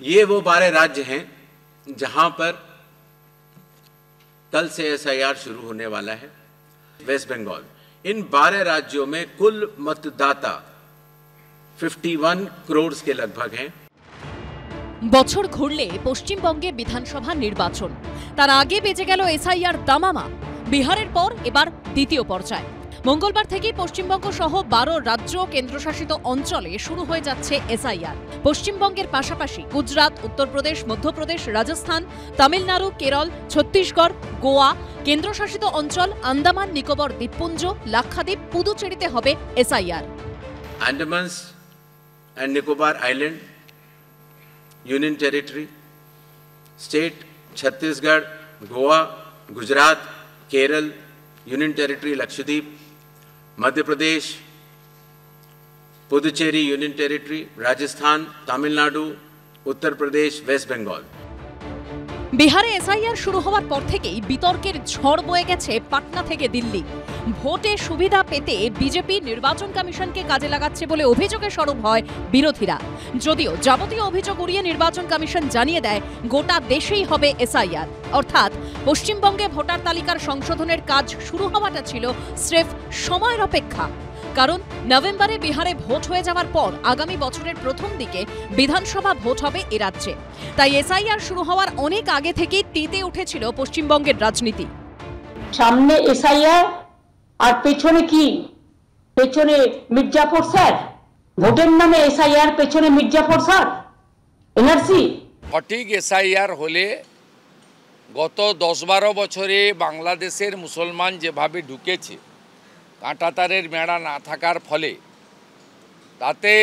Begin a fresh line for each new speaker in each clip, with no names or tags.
ये वो 12 राज्य हैं जहां पर कल से एसआईआर शुरू होने वाला है। वेस्ट बंगाल, इन 12 राज्यों में कुल मतदाता 51 करोड़ के लगभग हैं।
বছর ঘুরলে পশ্চিমবঙ্গে বিধানসভা নির্বাচন, তার আগে বেজে গেল এসআইআর দামামা। বিহারের পর এবার দ্বিতীয় পর্যায়। মঙ্গলবার থেকে পশ্চিমবঙ্গ সহ 12 রাজ্য কেন্দ্রশাসিত অঞ্চলে শুরু হয়ে যাচ্ছে এসআইআর। পশ্চিমবঙ্গের পাশাপাশি গুজরাট, উত্তরপ্রদেশ, মধ্যপ্রদেশ, রাজস্থান, তামিলনাড়ু, কেরল, ছত্তিশগড়, গোয়া, কেন্দ্রশাসিত অঞ্চল আন্দামান নিকোবর দ্বীপপুঞ্জ, লাক্ষাদ্বীপ, পুদুচেরিতে হবে SIR.
Andaman and Nicobar island union territory, state Chhattisgarh, Goa, Gujarat, Kerala, union territory Lakshadweep, Madhya Pradesh, Puducherry union territory, Rajasthan, Tamil Nadu, Uttar Pradesh, West Bengal.
বিহারে এসআইআর শুরু হওয়ার পর থেকেই বিতর্কের ঝড় বয়ে গেছে পাটনা থেকে দিল্লি। ভোটে সুবিধা পেতে বিজেপি নির্বাচন কমিশনকে কাজে লাগাচ্ছে বলে অভিযোগে সরব হয় বিরোধীরা। যদিও যাবতীয় অভিযোগ উড়িয়ে নির্বাচন কমিশন জানিয়ে দেয় গোটা দেশেই হবে এসআইআর, অর্থাৎ পশ্চিমবঙ্গে ভোটার তালিকার সংশোধনের কাজ শুরু হওয়াটা ছিল স্রেফ সময়ের অপেক্ষা। কারণ নভেম্বরে বিহারে ভোট হয়ে যাওয়ার পর আগামী বছরের প্রথম দিকে বিধানসভা ভোট হবে এ রাজ্যে। তাই এসআইআর শুরু হওয়ার অনেক আগে থেকেই তেতে উঠেছিল পশ্চিমবঙ্গের রাজনীতি।
সামনে এসআইআর আর পেছনে কি? পেছনে মির্জাপুর স্যার, ভোটের নামে এসআইআর, পেছনে মির্জাপুর স্যার, এনআরসি।
সঠিক এসআইআর হলে গত 10-12 বছরে বাংলাদেশের মুসলমান যেভাবে ঢুকেছে কাঁটাতারের মেড়া না থাকার ফলে, তাতে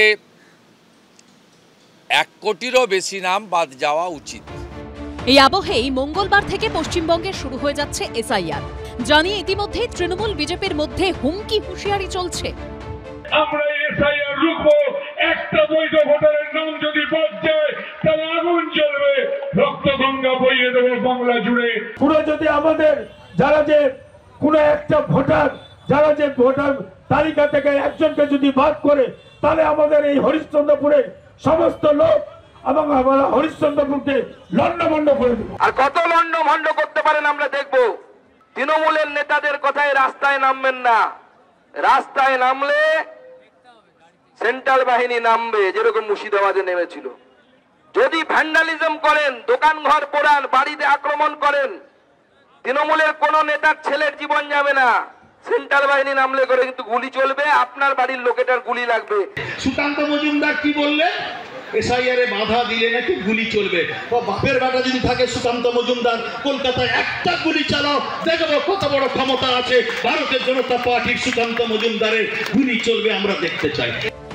1 কোটিরও বেশি নাম বাদ যাওয়া উচিত।
এই আবহেই মঙ্গলবার থেকে পশ্চিমবঙ্গে শুরু হয়ে যাচ্ছে এসআইআর। জানিয়ে ইতিমধ্যে তৃণমূল বিজেপির মধ্যে হুমকি হুঁশিয়ারি চলছে।
আমরা এসআইআর রুখবো, একটা বৈধ ভোটারের নাম যদি বাদ যায় তাহলে আগুন জ্বলবে, রক্তগঙ্গা বইয়ে দেবো বাংলা জুড়ে। পুরো যদি আমাদের যারা যে কোনো একটা ভোটার, যারা যে ভোটার তালিকা থেকে একজনকে যদি বাদ করে, তাহলে আমাদের এই হরিশ্চন্দ্রপুরের সমস্ত লোক এবং আমরা হরিশ্চন্দ্রপুরকে লন্ডভন্ড করে দেব।
আর কত লন্ডভন্ড করতে পারেন আমরা দেখব। তৃণমূলের নেতাদের কথায় রাস্তায় নামবেন না। রাস্তায় নামলে সেন্ট্রাল বাহিনী নামবে, যেরকম মুর্শিদাবাদে নেমেছিল। যদি ভ্যান্ডালিজম করেন, দোকান ঘর পোড়ান, বাড়িতে আক্রমণ করেন, তৃণমূলের কোন নেতার ছেলের জীবন যাবে না। সেন্ট্রাল বাহিনী নামলে করে কিন্তু গুলি চলবে, আপনার বাড়ির লোকেটার গুলি লাগবে।
সুকান্ত মজুমদার কি বললে? এসআইআরে বাধা দিলে নাকি গুলি চলবে। বাপের বেটা যদি থাকে সুকান্ত মজুমদার, কলকাতায় একটা গুলি চালাও, দেখবো কত বড় ক্ষমতা আছে ভারতের জনতা পার্টির। সুকান্ত মজুমদারের গুলি চলবে, আমরা দেখতে চাই।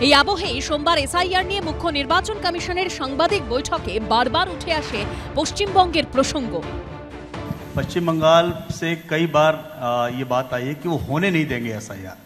এই আবহেই সোমবার এসআইআর নিয়ে মুখ্য নির্বাচন কমিশনের সাংবাদিক বৈঠকে বারবার উঠে আসে পশ্চিমবঙ্গের প্রসঙ্গ।
पश्चिम बंगाल से कई बार ये बात आई है कि वो होने नहीं देंगे एसआईआर।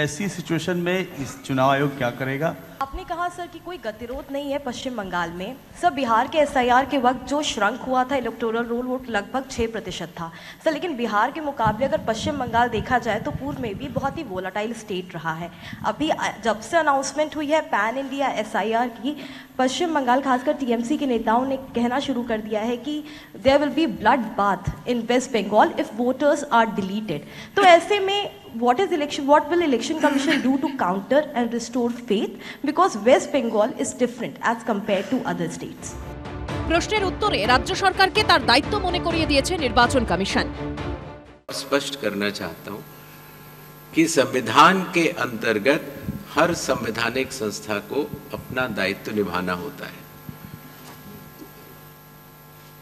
ऐसी सिचुएशन में इस चुनाव आयोग क्या करेगा?
आपने कहा सर कि कोई गतिरोध नहीं है पश्चिम बंगाल में। सर, बिहार के एसआईआर के वक्त जो श्रंक हुआ था इलेक्टोरल रोल, वो लगभग 6% था सर। लेकिन बिहार के मुकाबले अगर पश्चिम बंगाल देखा जाए तो पूर्व में भी बहुत ही वोलाटाइल स्टेट रहा है। अभी जब से अनाउंसमेंट हुई है पैन इंडिया एसआईआर की, पश्चिम बंगाल खासकर टीएमसी के नेताओं ने कहना शुरू कर दिया है कि there will be blood bath in West Bengal if voters are deleted. तो ऐसे में what will election commission do to counter and restore faith, because West Bengal is different as compared to other states?
প্রশ্নের উত্তরে রাজ্য সরকারকে তার দায়িত্ব মনে করিয়ে দিয়েছে নির্বাচন কমিশন।
स्पष्ट करना चाहता हूं कि संविधान के अंतर्गत हर संवैधानिक संस्था को अपना दायित्व निभाना होता है।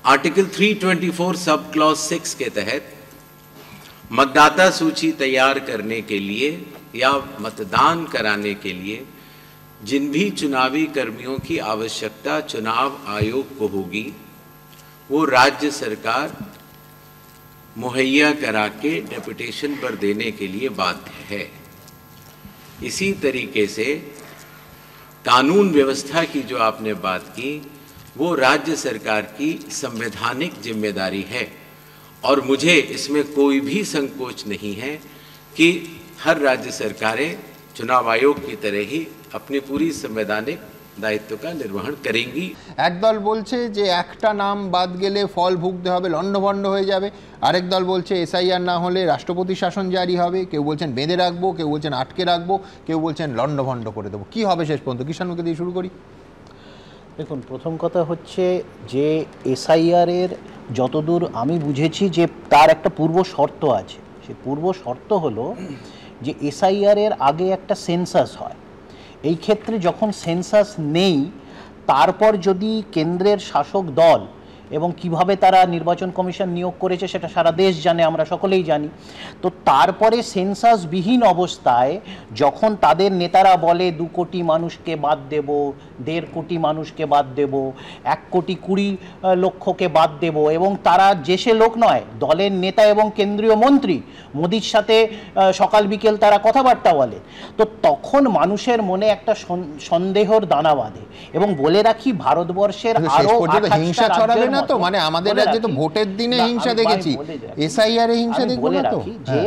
आर्टिकल 324 सब क्लॉज 6 के तहत मतदाता सूची तैयार करने के लिए या मतदान कराने के लिए जिन भी चुनावी कर्मियों की आवश्यकता चुनाव आयोग को होगी, वो राज्य सरकार मुहैया करा के डेपुटेशन पर देने के लिए बाध्य है। इसी तरीके से कानून व्यवस्था की जो आपने बात की, वो राज्य सरकार की संवैधानिक जिम्मेदारी है और मुझे इसमें कोई भी संकोच नहीं है कि हर राज्य सरकारें चुनाव आयोग की तरह ही अपनी पूरी संवैधानिक दायित्व का निर्वहन करेंगी।
एक दल बोलছে যে একটা নাম বাদ গেলে ফল ভুগতে হবে, লন্ডভন্ড হয়ে যাবে। আরেক দল বলছে এসআইআর না হলে রাষ্ট্রপতি শাসন জারি হবে। কেউ বলছেন বেঁধে রাখবো, কেউ বলছেন আটকে রাখবো, কেউ বলছেন লন্ডভন্ড করে দেবো। কি হবে শেষ পর্যন্ত? কিষাণকে দিয়ে শুরু করি।
দেখুন, প্রথম কথা হচ্ছে যে এসআইআরের যতদূর আমি বুঝেছি যে তার একটা পূর্ব শর্ত আছে। সে পূর্ব শর্ত হলো যে এসআইআরের আগে একটা সেন্সাস হয়। এই ক্ষেত্রে যখন সেন্সাস নেই, তারপর যদি কেন্দ্রের শাসক দল এবং কিভাবে তারা নির্বাচন কমিশন নিয়োগ করেছে সেটা সারা দেশ জানে, আমরা সকলেই জানি। তো তারপরে সেন্সাসবিহীন অবস্থায় যখন তাদের নেতারা বলে 2 কোটি মানুষকে বাদ দেব, 1.5 কোটি মানুষকে বাদ দেব, 1,20,00,000কে বাদ দেব, এবং তারা যে সে লোক নয়, দলের নেতা এবং কেন্দ্রীয় মন্ত্রী, মোদির সাথে সকাল বিকেল তারা কথাবার্তা বলে, তো তখন মানুষের মনে একটা সন্দেহর দানা বাঁধে। এবং বলে রাখি, ভারতবর্ষের আরো
হিংসা ছড়াবে না তো? মানে আমাদের রাজ্যে তো ভোটের দিনে হিংসা দেখেছি, এসআইআর এ হিংসা দেখব না তো?
যে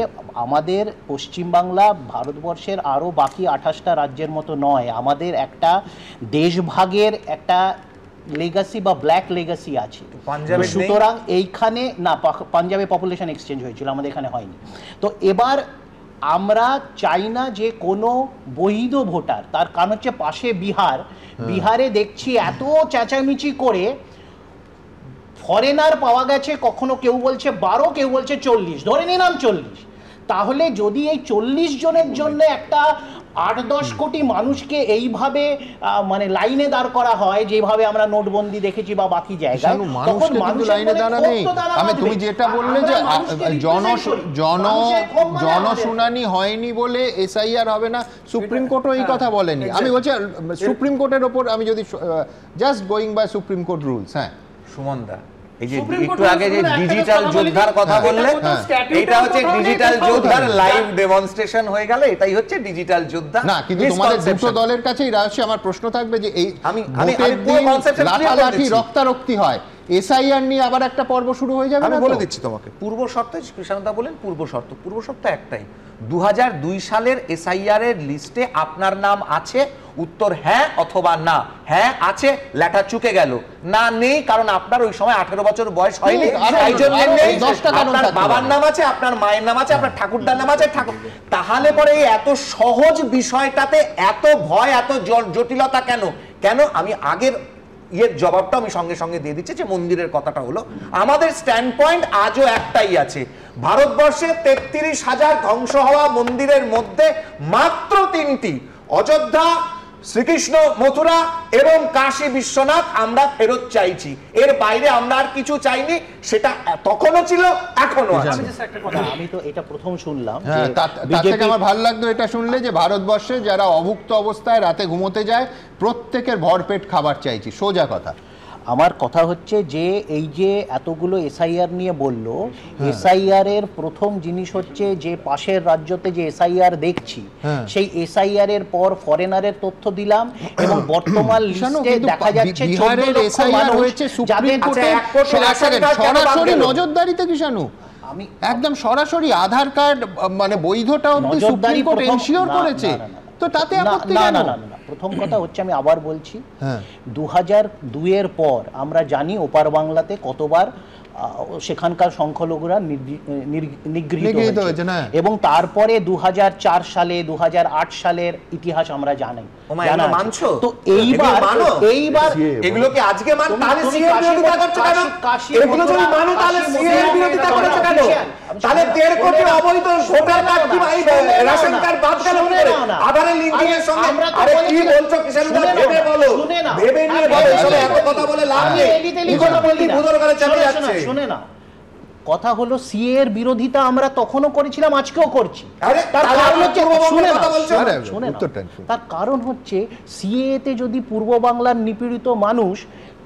আমাদের পশ্চিমবাংলা ভারতবর্ষের আরো বাকি 28টা রাজ্যের মতো নয়। আমাদের একটা দেশভাগের একটা লেগাসি বা ব্ল্যাক লেগাসি আছে। সুতরাং এইখানে না, পাঞ্জাবে পপুলেশন এক্সচেঞ্জ হয়েছিল, আমাদের এখানে হয়নি। তো এবার আমরা চাই না যে কোনো বৈধ ভোটার, তার কারণ হচ্ছে পাশে বিহারে দেখছি এত চেঁচামেচি করে ফরেনার পাওয়া গেছে, কখনো কেউ বলছে 12, কেউ বলছে 40, ধরে নিলাম 40। তাহলে যদি এই 40 জনের জন্য একটা 8-10 কোটি মানুষকে এইভাবে মানে লাইনে দাঁড় করা হয়, যেভাবে আমরা নোটবন্দি দেখেছি বা বাকি জায়গায়, তখন মানুষ লাইনে দাঁড়ানো নেই।
তুমি যেটা বললে যে জনশুনানি হয়নি বলে এসআইআর হবে না, সুপ্রিম কোর্টও এই কথা বলেনি। আমি বলছি সুপ্রিম কোর্টের ওপর আমি যদি just going by Supreme Court rules. হ্যাঁ,
সুমনদা, এই যে একটু আগে যে ডিজিটাল যোদ্ধার কথা বললে, এটা হচ্ছে ডিজিটাল যোদ্ধার লাইভ ডেমনস্ট্রেশন হয়ে গেল, এটাই হচ্ছে ডিজিটাল যোদ্ধা
না। কিন্তু তোমাদের দুটো দলের কাছেই রহস্য। আমার প্রশ্ন থাকবে যে এই
আমি
লাঠালাঠি রক্তারক্তি হয়, এসআইআর নিয়ে আবার একটা পর্ব শুরু হয়ে যাবে।
আমি বলে দিচ্ছি তোমাকে পূর্ব শর্ত। কৃষ্ণদা বলেন পূর্ব শর্ত একটাই, 2002 সালের এসআইআর এর লিস্টে আপনার নাম আছে, উত্তর হ্যাঁ অথবা না। হ্যাঁ আছে, লেটা চুকে গেল, না নেই কারণ আপনার ওই সময় 18 বছর বয়স হয়নি, তাই জন্য নেই। আপনার বাবার নাম আছে, আপনার মায়ের নাম আছে, আপনার ঠাকুরদার নাম আছে, তাহলে পরে এত সহজ বিষয়টাতে এত ভয়, এত জটিলতা কেন? আমি আগের জবাবটা আমি সঙ্গে সঙ্গে দিয়ে দিচ্ছি। যে মন্দিরের কথাটা হলো, আমাদের স্ট্যান্ড পয়েন্ট আজও একটাই আছে, ভারতবর্ষে 33,000 ধ্বংস হওয়া মন্দিরের মধ্যে মাত্র 3টি, অযোধ্যা, শ্রীকৃষ্ণ মথুরা এবং কাশী বিশ্বনাথ আমরা ফেরত চাইছি। এর বাইরে আমরা আর কিছু চাইনি, সেটা তখনও ছিল, এখনো আছে।
আমি তো এটা প্রথম শুনলাম।
আমার ভালো লাগতো এটা শুনলে যে ভারতবর্ষে যারা অভুক্ত অবস্থায় রাতে ঘুমোতে যায় প্রত্যেকের ভরপেট খাবার চাইছি, সোজা কথা।
আমার কথা হচ্ছে যে এই যে এতগুলো এসআইআর নিয়ে বলল, এসআইআর এর প্রথম জিনিস হচ্ছে যে পাশের রাজ্যতে যে এসআইআর দেখছি, সেই এসআইআর এর পর ফরেনারের তথ্য দিলাম, এবং বর্তমান লিস্টে দেখা যাচ্ছে 14 লক্ষ মানুষ যাদের
সরাসরি নজরদারিতে। কিষাণু, আমি একদম সরাসরি আধার কার্ড মানে বৈধতা অবধি সুপ্রিম কোর্ট এনশিওর করেছে, তো তাতে আপত্তি কেন?
প্রথম কথা হচ্ছে, আমি আবার বলছি, 2002 এর পর আমরা জানি ওপার বাংলাতে কতবার সেখানকার সংখ্যালঘুরা নিগৃহীত হয়েছে, এবং তারপরে 2004 সালে 2008 সালের ইতিহাস আমরা জানি। তো এইবার
এগুলোকে আজকে তাহলে সিএর বিরোধিতা করছে কেন? এগুলো যদি মানো তাহলে সিএর বিরোধিতা করছে কেন? তাহলে 1.5 কোটি অবৈধ ভোটার কার্ড কি ভাই রেশন কার্ড বাদ গেল কি করে? আধারের লিংকিং এর সঙ্গে আরে কি বলছো কিষাণদা? ভেবে বলো, ভেবে নিয়ে বলো, সব এত কথা বলে লাভ নেই। কি কথা বললি বুদর করে চলে যাচ্ছে।
শুনে না, কথা হলো সিএ এর বিরোধিতা আমরা তখনও করেছিলাম, আজকেও করছি। তার কারণ হচ্ছে সিএ তে যদি পূর্ব বাংলার নিপীড়িত মানুষ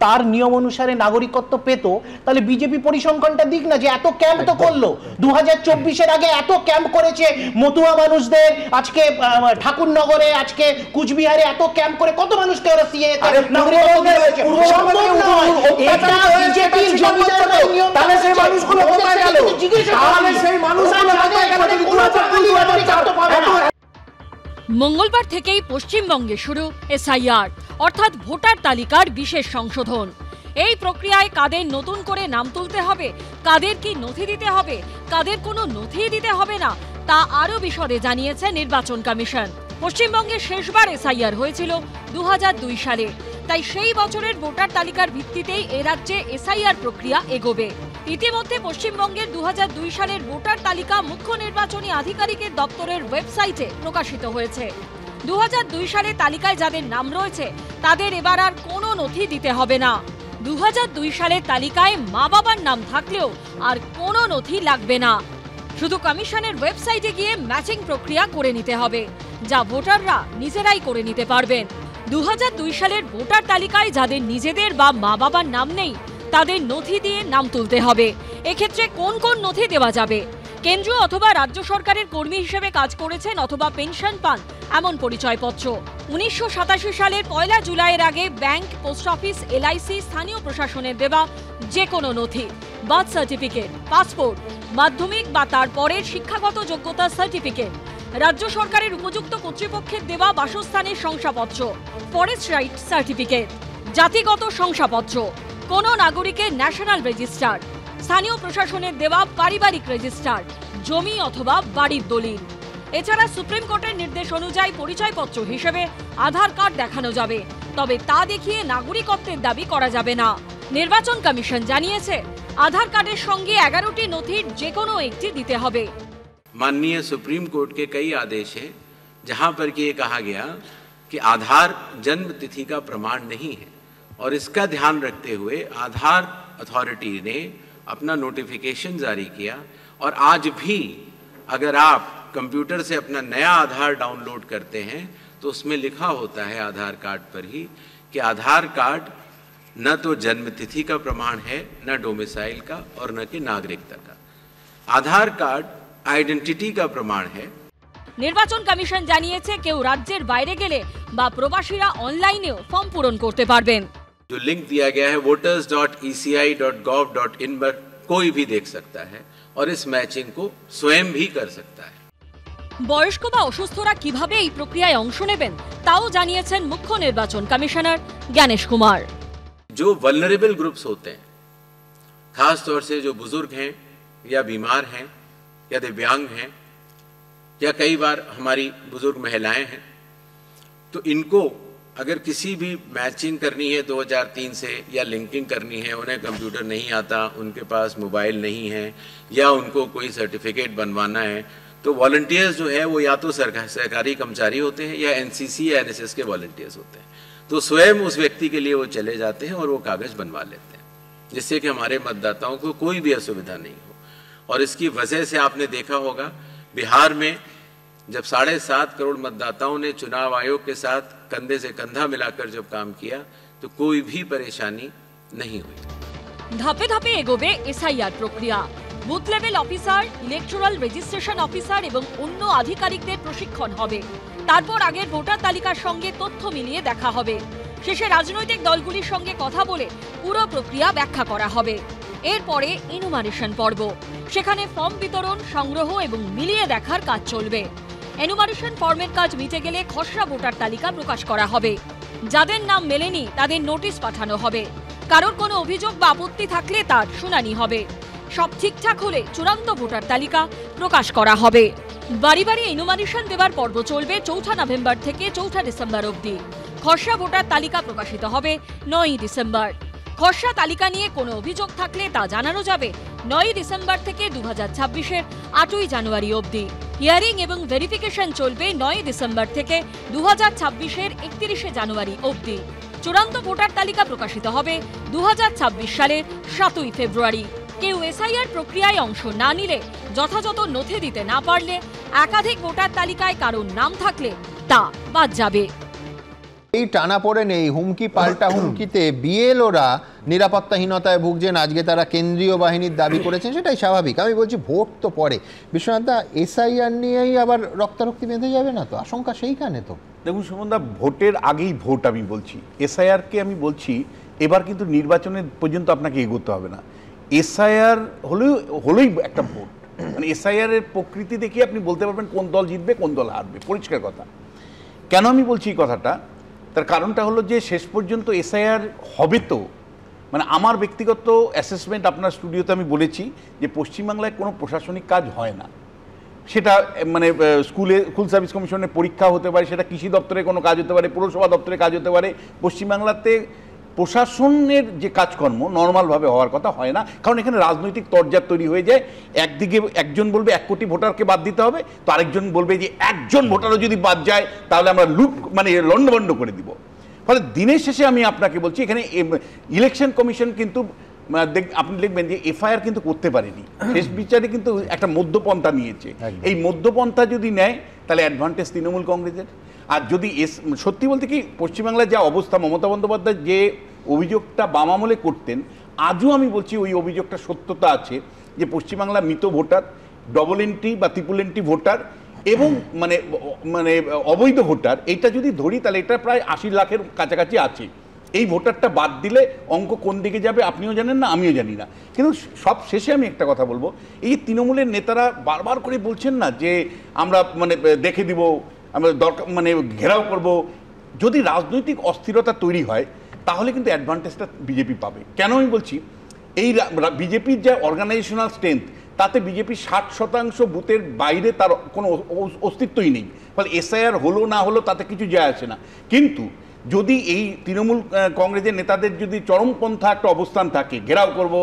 তার নিয়ম অনুসারে নাগরিকত্ব পেত, তাহলে বিজেপি পরিসংখ্যানটা দিক না যে এত ক্যাম্প তো করলো। 2024-এর আগে এত ক্যাম্প করেছে মতুয়া মানুষদের, আজকে ঠাকুরনগরে, আজকে কুচবিহারে এত ক্যাম্প করে কত মানুষকে ওরা সিএ নাগরিকত্ব দিয়েছে। সম্ভব নয়, এটা বিজেপির জমিদারদের নিয়ম। তাহলে সেই মানুষগুলো কোথায় গেল? তাহলে সেই মানুষগুলো কোথায় গেল?
মঙ্গলবার থেকেই পশ্চিমবঙ্গে শুরু এসআইআর অর্থাৎ ভোটার তালিকার বিশেষ সংশোধন। এই প্রক্রিয়ায় কাদের নতুন করে নাম তুলতে হবে, কাদের কি নথি দিতে হবে, কাদের কোনো নথি দিতে হবে না, তা আরও বিশদে জানিয়েছে নির্বাচন কমিশন। পশ্চিমবঙ্গে শেষবার এসআইআর হয়েছিল 2002 সালে, তাই সেই বছরের ভোটার তালিকার ভিত্তিতেই এ রাজ্যে এসআইআর প্রক্রিয়া এগোবে। ইতিমধ্যে পশ্চিমবঙ্গের 2002 সালের ভোটার তালিকা মুখ্য নির্বাচনী আধিকারিকের দপ্তরের ওয়েবসাইটে প্রকাশিত হয়েছে। 2002 সালে তালিকায় যাদের নাম রয়েছে তাদের এবার আর কোনো নথি দিতে হবে না। 2002 সালের তালিকায় মা বাবার নাম থাকলেও আর কোনো নথি লাগবে না। শুধু কমিশনের ওয়েবসাইটে গিয়ে ম্যাচিং প্রক্রিয়া করে নিতে হবে, যা ভোটাররা নিজেরাই করে নিতে পারবেন। 2002 সালের ভোটার তালিকায় যাদের নিজেদের বা মা বাবার নাম নেই তাদের নথি দিয়ে নাম তুলতে হবে। এক্ষেত্রে কোন কোন নথি দেওয়া যাবে? কেন্দ্রীয় অথবা রাজ্য সরকারের কর্মী হিসেবে কাজ করেছেন অথবা পেনশন পান এমন পরিচয়পত্র। 1987 সালের 1 জুলাইয়ের আগে ব্যাংক, পোস্ট অফিস, এলআইসি, স্থানীয় প্রশাসনের দেওয়া যে কোনো নথি, বার্থ সার্টিফিকেট, পাসপোর্ট, মাধ্যমিক বা তার পরের শিক্ষাগত যোগ্যতার সার্টিফিকেট, রাজ্য সরকারের উপযুক্ত কর্তৃপক্ষের দেওয়া বাসস্থানের শংসাপত্র, ফরেস্ট রাইট সার্টিফিকেট, জাতিগত শংসাপত্র, কোনো নাগরিকের ন্যাশনাল রেজিস্টার, স্থানীয় প্রশাসনের দেওয়া পারিবারিক রেজিস্টার, জমি অথবা বাড়ির দলিল। এছাড়া সুপ্রিম কোর্টের নির্দেশ অনুযায়ী পরিচয়পত্র হিসেবে আধার কার্ড দেখানো যাবে, তবে তা দেখিয়ে নাগরিকত্বের দাবি করা যাবে না। নির্বাচন কমিশন জানিয়েছে आधार कार्ड संगे 11टी नथिर जेकोनो एकटी दिते हबे।
माननीय सुप्रीम कोर्ट के कई आदेश हैं जहां पर कि ये कहा गया कि आधार जन्म तिथि का प्रमाण नहीं है और इसका ध्यान रखते हुए आधार अथॉरिटी ने अपना नोटिफिकेशन जारी किया और आज भी अगर आप कंप्यूटर से अपना नया आधार डाउनलोड करते हैं तो उसमें लिखा होता है आधार कार्ड पर ही कि आधार कार्ड न तो जन्म तिथि का प्रमाण है, न डोमिसाइल का और न कि नागरिकता का। आधार कार्ड आइडेंटिटी का प्रमाण है।
निर्वाचन कमिशन জানিয়েছে কেউ রাজ্যের বাইরে গেলে বা প্রবাসীরা অনলাইনেও ফর্ম পূরণ করতে পারবেন।
जो लिंक दिया गया है voters.eci.gov.in पर कोई भी देख सकता है और इस मैचिंग को स्वयं भी कर सकता है।
বয়স্ক বা অসুস্থরা কিভাবে এই প্রক্রিয়ায় অংশ নেবেন তাও জানিয়েছেন মুখ্য নির্বাচন কমিশনার জ্ঞানেশ কুমার।
जो वल्नरेबल ग्रुप्स होते हैं, खास तौर से जो बुजुर्ग हैं या बीमार हैं या दिव्यांग हैं या कई बार हमारी बुजुर्ग महिलाएं हैं, तो इनको अगर किसी भी मैचिंग करनी है 2003 से या लिंकिंग करनी है, उन्हें कंप्यूटर नहीं आता, उनके पास मोबाइल नहीं है या उनको कोई सर्टिफिकेट बनवाना है, तो वॉलंटियर्स जो है वो या तो सरकारी कर्मचारी होते हैं या एनसीसी या एनएसएस के वॉलंटियर्स होते हैं, तो स्वयं उस व्यक्ति के लिए वो चले जाते हैं और वो कागज बनवा लेते हैं, जिससे कि हमारे मतदाताओं को कोई भी असुविधा नहीं हो। और इसकी वजह से आपने देखा होगा बिहार में जब 7.5 करोड़ मतदाताओं ने चुनाव आयोग के साथ कंधे से कंधा मिलाकर जब काम किया तो कोई भी परेशानी नहीं हुई।
धापे धापे एगोबे एसआईआर प्रक्रिया। Booth level officer, electoral registration officer এবং অন্য আধিকারিকদের প্রশিক্ষণ হবে। তারপর আগের ভোটার তালিকার সঙ্গে তথ্য মিলিয়ে দেখা হবে। শেষে রাজনৈতিক দলগুলির সঙ্গে কথা বলে পুরো প্রক্রিয়া ব্যাখ্যা করা হবে। এরপরে এনুমারেশন পর্ব, সেখানে ফর্ম বিতরণ, সংগ্রহ এবং মিলিয়ে দেখার কাজ চলবে। এনুমারেশন ফর্মের কাজ মিটে গেলে খসড়া ভোটার তালিকা প্রকাশ করা হবে। যাদের নাম মেলেনি তাদের নোটিশ পাঠানো হবে। কারোর কোনো অভিযোগ বা আপত্তি থাকলে তার শুনানি হবে। সব ঠিকঠাক হলে চূড়ান্ত ভোটার তালিকা প্রকাশ করা হবে। বাড়ি বাড়ি এনুমারেশন দেওয়ার পর্ব চলবে 4 নভেম্বর থেকে 4 ডিসেম্বর অবধি। খসড়া ভোটার তালিকা প্রকাশিত হবে 9 ডিসেম্বর। খসড়া তালিকা নিয়ে কোনো অভিযোগ থাকলে তা জানানো যাবে 9 ডিসেম্বর থেকে 2026-এর 8 জানুয়ারি অবধি। হিয়ারিং এবং ভেরিফিকেশন চলবে 9 ডিসেম্বর থেকে 2026-এর 31 জানুয়ারি অবধি। চূড়ান্ত ভোটার তালিকা প্রকাশিত হবে 2026 সালের 7 ফেব্রুয়ারি। কেউ এসআইআর প্রক্রিয়ায় অংশ না নিলে, যথাযথ নথি দিতে না পারলে, একাধিক ভোটার তালিকায় কারোর নাম থাকলে তা বাদ যাবে।
এই টানাপোড়ে নেই, হুমকি পাল্টা হুমকিতে বিএলওরা নিরাপত্তাহীনতায় ভুগছেন। আজকে তারা কেন্দ্রীয় বাহিনীর দাবি করেছেন, সেটাই স্বাভাবিক। আমি বলছি ভোট তো পরে, বিশ্বনাথ দা এসআইআর নিয়েই আবার রক্তারক্তি বেঁধে যাবে না তো? আশঙ্কা সেইখানে তো।
দেখুন সুমনদা, ভোটের আগেই ভোট আমি বলছি, এসআইআরকে আমি বলছি এবার কিন্তু নির্বাচনের পর্যন্ত আপনাকে এগোতে হবে না। এসআইআর হলেই একটা ভোট, মানে এসআইআর এর প্রকৃতি দেখে আপনি বলতে পারবেন কোন দল জিতবে কোন দল হারবে, পরিষ্কার কথা। কেন আমি বলছি এই কথাটা, তার কারণটা হলো যে শেষ পর্যন্ত এসআইআর হবে তো, মানে আমার ব্যক্তিগত অ্যাসেসমেন্ট আপনার স্টুডিওতে আমি বলেছি যে পশ্চিমবাংলায় কোনো প্রশাসনিক কাজ হয় না। সেটা মানে স্কুল সার্ভিস কমিশনের পরীক্ষা হতে পারে, সেটা কৃষি দপ্তরে কোনো কাজ হতে পারে, পৌরসভা দপ্তরে কাজ হতে পারে। পশ্চিমবাংলাতে প্রশাসনের যে কাজকর্ম নর্মালভাবে হওয়ার কথা হয় না, কারণ এখানে রাজনৈতিক তরজা তৈরি হয়ে যায়। একদিকে একজন বলবে 1 কোটি ভোটারকে বাদ দিতে হবে, তো আরেকজন বলবে যে একজন ভোটারও যদি বাদ যায় তাহলে আমরা মানে লন্ডভন্ড করে দিব। ফলে দিনের শেষে আমি আপনাকে বলছি এখানে ইলেকশন কমিশন কিন্তু আপনি দেখবেন যে এফআইআর কিন্তু করতে পারেনি, শেষ বিচারে কিন্তু একটা মধ্যপন্থা নিয়েছে। এই মধ্যপন্থা যদি নেয় তাহলে অ্যাডভান্টেজ তৃণমূল কংগ্রেসের। আর যদি সত্যি বলতে কি পশ্চিমবাংলার যা অবস্থা, মমতা বন্দ্যোপাধ্যায় যে অভিযোগটা বাম আমলে করতেন, আজও আমি বলছি ওই অভিযোগটা সত্যতা আছে যে পশ্চিমবাংলা মৃত ভোটার, ডবল এন্ট্রি বা ট্রিপল এন্ট্রি ভোটার এবং মানে মানে অবৈধ ভোটার, এইটা যদি ধরি তাহলে এটা প্রায় 80 লাখের কাছাকাছি আছে। এই ভোটারটা বাদ দিলে অঙ্ক কোন দিকে যাবে আপনিও জানেন না, আমিও জানি না। কিন্তু সব শেষে আমি একটা কথা বলবো, এই তৃণমূলের নেতারা বারবার করে বলছেন না যে আমরা মানে দেখে দিব, আমরা দরকার মানে ঘেরাও করব। যদি রাজনৈতিক অস্থিরতা তৈরি হয় তাহলে কিন্তু অ্যাডভান্টেজটা বিজেপি পাবে। কেন আমি বলছি, এই বিজেপির যে অর্গানাইজেশনাল স্ট্রেংথ, তাতে বিজেপি 60% বুথের বাইরে তার কোনো অস্তিত্বই নেই। ফলে এসআইআর হলো না হলো তাতে কিছু যায় আসে না। কিন্তু যদি এই তৃণমূল কংগ্রেসের নেতাদের যদি চরমপন্থা একটা অবস্থান থাকে, ঘেরাও করব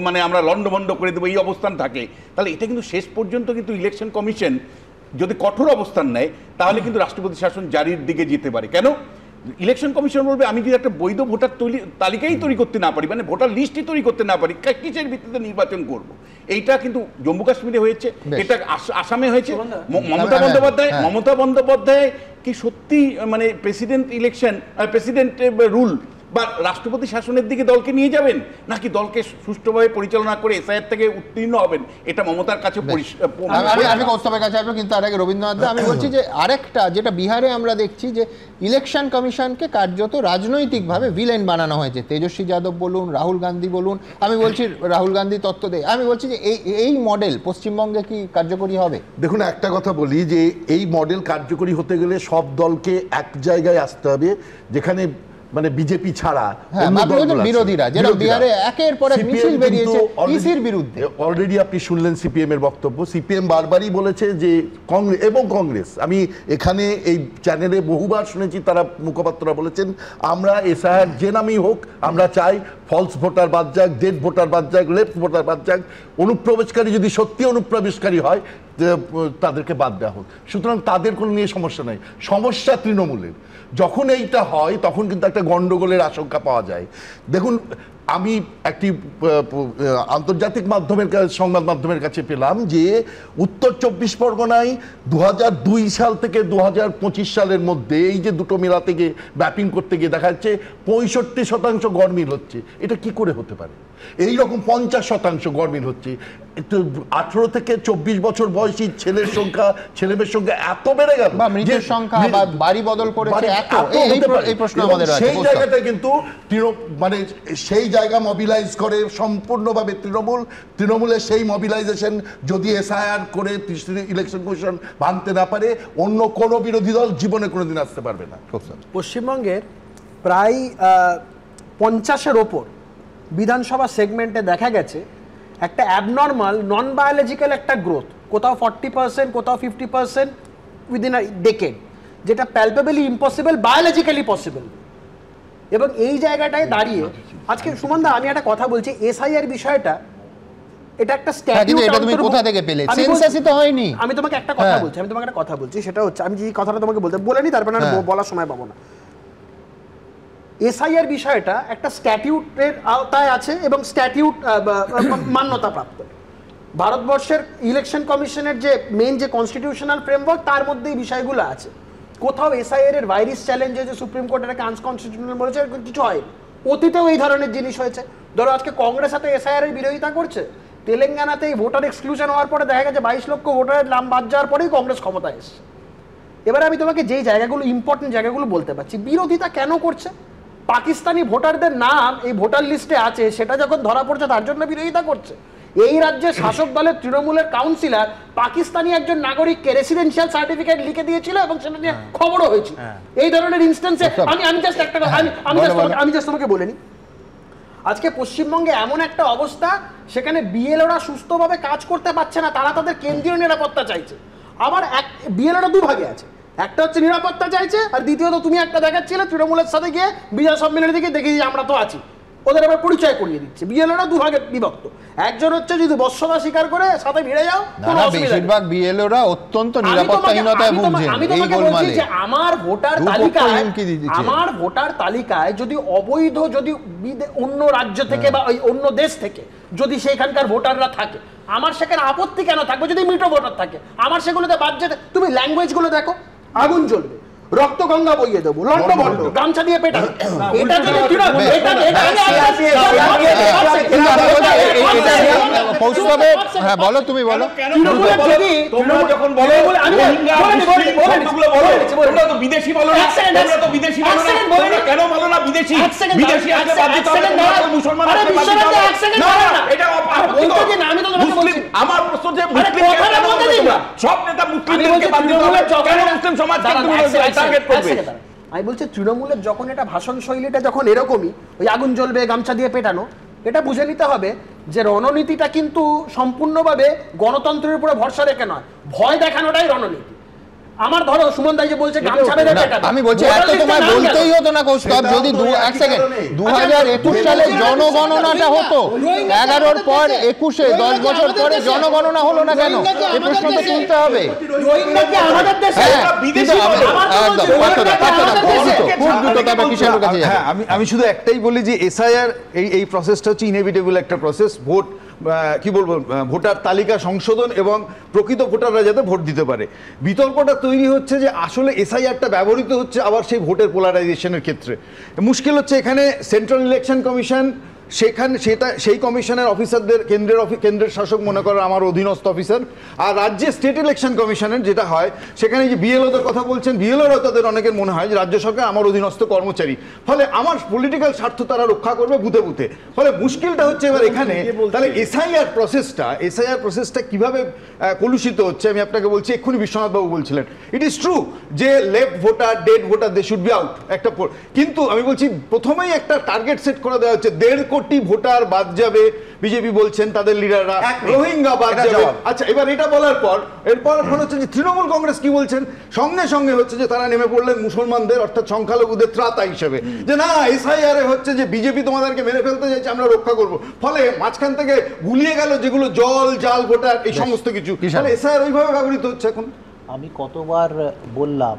মানে আমরা লন্ডভন্ড করে দেবো, এই অবস্থান থাকে, তাহলে এটা কিন্তু শেষ পর্যন্ত কিন্তু ইলেকশন কমিশন যদি কঠোর অবস্থান নেয় তাহলে কিন্তু রাষ্ট্রপতি শাসন জারির দিকে যেতে পারে। কেন? ইলেকশন কমিশন বলবে আমি যদি একটা বৈধ ভোটার তালিকাই তৈরি করতে না পারি, মানে ভোটার লিস্টই তৈরি করতে না পারি, কিসের ভিত্তিতে নির্বাচন করব? এইটা কিন্তু জম্মু কাশ্মীরে হয়েছে, এটা আসামে হয়েছে। মমতা বন্দ্যোপাধ্যায় কি সত্যি মানে প্রেসিডেন্ট রুল বা রাষ্ট্রপতি শাসনের দিকে দলকে নিয়ে যাবেন, নাকি দলকে সুষ্ঠুভাবে পরিচালনা করে এসআইআর থেকে উত্তীর্ণ হবেন? এটা মমতার কাছে
আমি কৌস্তবের কাছে আসবো, কিন্তু তার আগে রবীন্দ্রনাথ আমি বলছি যে আরেকটা যেটা বিহারে আমরা দেখছি যে ইলেকশন কমিশনকে কার্যত রাজনৈতিকভাবে ভিলেন বানানো হয়েছে। তেজস্বী যাদব বলুন, রাহুল গান্ধী বলুন, আমি বলছি রাহুল গান্ধী তত্ত্ব দেয়, আমি বলছি যে এই মডেল পশ্চিমবঙ্গে কি কার্যকরী হবে?
দেখুন, একটা কথা বলি যে এই মডেল কার্যকরী হতে গেলে সব দলকে এক জায়গায় আসতে হবে, যেখানে মানে বিজেপি ছাড়া
বিরোধীরা যেটা বিহারে একের পর এক মিছিল বেরিয়েছে ইসির বিরুদ্ধে।
অলরেডি আপনি শুনলেন সিপিএম এর বক্তব্য। সিপিএম বারবারই বলেছে যে কংগ্রেস, আমি এখানে এই চ্যানেলে বহুবার শুনেছি, তারা মুখপাত্ররা বলেছেন আমরা এসআইআর যে নামই হোক আমরা চাই ফলস ভোটার বাদ যাক, ডেড ভোটার বাদ যাক, লেফট ভোটার বাদ যাক, অনুপ্রবেশকারী যদি সত্যি অনুপ্রবেশকারী হয় তাদেরকে বাদ দেওয়া হোক। সুতরাং তাদের কোনো নিয়ে সমস্যা নাই, সমস্যা তৃণমূলের। যখন এইটা হয় তখন কিন্তু একটা গন্ডগোলের আশঙ্কা পাওয়া যায়। দেখুন, আমি একটি আন্তর্জাতিক সংবাদ মাধ্যমের কাছে পেলাম যে উত্তর 24 পরগনায় 2002 সাল থেকে 2025 সালের মধ্যে এই যে দুটো মেলা থেকে ম্যাপিং করতে গিয়ে দেখা যাচ্ছে 65% গড়মিল হচ্ছে। এটা কি করে হতে পারে? এইরকম 50% গড়মিল হচ্ছে। 18 থেকে 24 বছর বয়সী ছেলের সংখ্যা, ছেলেমেয়ের সংখ্যা এত বেড়ে গেল,
বা মৃতের সংখ্যা বা বাড়ি বদল করেছে এত, এই প্রশ্ন আমাদের আছে।
সেই জায়গাটা কিন্তু মানে সেই জায়গা মোবিলাইজ করে সম্পূর্ণভাবে তৃণমূলের সেই মোবিলাইজেশন যদি এসআইআর করে ইলেকশন কমিশন ভাঙতে না পারে, অন্য কোনো বিরোধী দল জীবনে কোনোদিন আসতে পারবে না।
পশ্চিমবঙ্গের প্রায় 50-এর ওপর বিধানসভা সেগমেন্টে দেখা গেছে একটা অ্যাবনর্মাল নন বায়োলজিক্যাল একটা গ্রোথ, কোথাও 40%, কোথাও 50% উইদিন আ ডেকেড, যেটা প্যালপেবলি ইম্পসিবল, বায়োলজিক্যালি পসিবল। এবং এই জায়গাটায় দাঁড়িয়ে আজকে সুমনদা আমি একটা কথা বলছি, এসআইআর বিষয়টা এটা একটা স্ট্যাটিউট,
এটা তুমি কোথা থেকে পেলে? সেন্সাসই তো হয়নি।
আমি তোমাকে একটা কথা বলছি, সেটা হচ্ছে আমি যে কথাটা তোমাকে বলে নি, তারপর না বলার সময় পাবো না। এসআইআর বিষয়টা একটা স্ট্যাটিউটের আওতায় আছে এবং স্ট্যাটিউট মান্যতা প্রাপ্ত। ভারতবর্ষের ইলেকশন কমিশনের যে মেইন যে কনস্টিটিউশনাল ফ্রেমওয়ার্ক, তার মধ্যে এই বিষয়গুলো আছে। কোথাও এসআইআর এর ভাইরাস চ্যালেঞ্জ হয়েছে, সুপ্রিম কোর্ট এটাকে আনকনস্টিটিউশনাল বলেছে, কিছু হয়। অতীতেও এই ধরনের জিনিস হয়েছে। ধরো আজকে কংগ্রেস হাতে এসআইআর এর বিরোধিতা করছে, তেলেঙ্গানাতে এই ভোটার এক্সক্লুশন হওয়ার পরে দেখা গেছে 22 লক্ষ ভোটারের নাম বাদ যাওয়ার পরেই কংগ্রেস ক্ষমতায় এসেছে। এবারে আমি তোমাকে যেই জায়গাগুলো ইম্পর্টেন্ট জায়গাগুলো বলতে পারছি, বিরোধিতা কেন করছে? পাকিস্তানি ভোটারদের নাম এই ভোটার লিস্টে আছে, সেটা যখন ধরা পড়ছে তার জন্য বিরোধিতা করছে। এই রাজ্যের শাসক দলের তৃণমূলের কাউন্সিলর পাকিস্তানি একজন নাগরিককে রেসিডেন্সিয়াল সার্টিফিকেট লিখে দিয়েছিল এবং সেটা নিয়ে খবরও হয়েছিল। এই ধরনের ইনস্ট্যান্সে আমি জাস্ট একটা আমি জাস্ট তোমাকে বলে নিই, আজকে পশ্চিমবঙ্গে এমন একটা অবস্থা সেখানে বিএলওরা সুস্থভাবে কাজ করতে পারছে না, তারা তাদের কেন্দ্রীয় নিরাপত্তা চাইছে। আবার বিএলওরা দুভাগে আছে, একটা হচ্ছে নিরাপত্তা চাইছে, আর দ্বিতীয়ত তুমি একটা দেখাচ্ছিলে তৃণমূলের সাথে গিয়ে বিজয় সম্মেলনের দিকে দেখে আমরা তো আছি, ওদের আবার পরিচয় করিয়ে দিচ্ছে। বিএলওরা দুভাগে বিভক্ত, একজন হচ্ছে যদি বশ্যতা স্বীকার করে সাথে ভিড়ে যাও,
বেশিরভাগ বিএলওরা অত্যন্ত নিরাপত্তাহীনতায় ভুগছেন।
আমি তোমাকে বলছি যে আমার ভোটার তালিকায় যদি অবৈধ, যদি অন্য রাজ্য থেকে বা অন্য দেশ থেকে যদি সেখানকার ভোটাররা থাকে, আমার সেখানে আপত্তি কেন থাকবে? যদি মৃত ভোটার থাকে আমার সেগুলোতে বাদ যেতে, তুমি ল্যাঙ্গুয়েজ গুলো দেখো, আগুন জ্বলবে, রক্ত গঙ্গা বইয়ে দেবো, লন্ড ভন্ড, গামছা দিয়ে পেটানো, এটা যদি
হ্যাঁ বলো, তুমি বলো।
বিদেশি বলো না, তোমরা তো বিদেশি বলো না, তোমরা কেন বলো না বিদেশি? বিদেশি আছে বাদে তো মুসলমান আছে বাদে তো না, এটা আমি তো তোমাকে বলছি, আমার প্রশ্ন যে মুসলিম সব নেতা মুসলিমদেরকে বাদ দিতে হবে, কেন মুসলিম সমাজকে তুমি টার্গেট করবে?
আমি বলছি তৃণমূলের যখন এটা ভাষণ শৈলীটা যখন এরকমই, ওই আগুন জ্বলবে, গামছা দিয়ে পেটানো, এটা বুঝে নিতে হবে যে রণনীতিটা কিন্তু সম্পূর্ণভাবে গণতন্ত্রের উপরে ভরসা রেখে নয়, ভয় দেখানোটাই রণনীতি। আমার ধরো সুমন দাই যে বলছে গামছা বেঁধে পেটানো,
আমি বলছি এত তোমায় বলতেই হতো না কৌস্তব, যদি 1 সেকেন্ড 2021 সালে জনগণনাটা হতো, 11-র পর 21-এ 10 বছর পরে জনগণনা হলো না কেন? এই প্রশ্ন তো তুলতে হবে।
আমি শুধু একটাই বলি যে এসআইআর এই প্রসেসটা হচ্ছে ইনএভিটেবল একটা প্রসেস। ভোট কি বলবো, ভোটার তালিকা সংশোধন এবং প্রকৃত ভোটাররা যাতে ভোট দিতে পারে। বিতর্কটা তৈরি হচ্ছে যে আসলে এসআইআরটা ব্যবহৃত হচ্ছে আবার সেই ভোটের পোলারাইজেশনের ক্ষেত্রে। মুশকিল হচ্ছে এখানে সেন্ট্রাল ইলেকশন কমিশন, সেই কমিশনের অফিসারদের কেন্দ্রের শাসক মনে করেন আমার অধীনস্থ অফিসার, আর রাজ্যে স্টেট ইলেকশন কমিশনের যেটা হয় সেখানে যে বিএলওদের কথা বলছেন, বিএলওরা তাদের অনেকের মনে হয় যে রাজ্য সরকার আমার অধীনস্থ কর্মচারী, ফলে আমার পলিটিক্যাল স্বার্থ তারা রক্ষা করবে বুথে বুথে। ফলে মুশকিলটা হচ্ছে এবার এখানে তাহলে এসআইআর প্রসেসটা কিভাবে কলুষিত হচ্ছে। আমি আপনাকে বলছি, এক্ষুনি বিশ্বনাথবাবু বলছিলেন ইট ইজ ট্রু যে left voter, dead voter they should be out একটা, কিন্তু আমি বলছি প্রথমেই একটা টার্গেট সেট করে দেওয়া হচ্ছে 1.5 কোটি ভোটার বাদ যাবে, বিজেপি বলছেন তাদের লিডাররা, রোহিঙ্গা বাদ যাবে। আচ্ছা, এবার এটা বলার পর এরপর এখন হচ্ছে যে তৃণমূল কংগ্রেস কি বলছেন, সঙ্গে সঙ্গে হচ্ছে যে তারা নেমে পড়লেন মুসলমানদের অর্থাৎ সংখ্যালঘুদের ত্রাতা হিসেবে, যে না এসআইআর হচ্ছে যে বিজেপি তোমাদেরকে মেরে ফেলতে চাইছে, আমরা রক্ষা করব। ফলে মাঝখান থেকে গুলিয়ে গেল যেগুলো জাল ভোটার, এই সমস্ত কিছু, ফলে এসআইআর ওইভাবে ব্যবহৃত হচ্ছে। এখন
আমি কতবার বললাম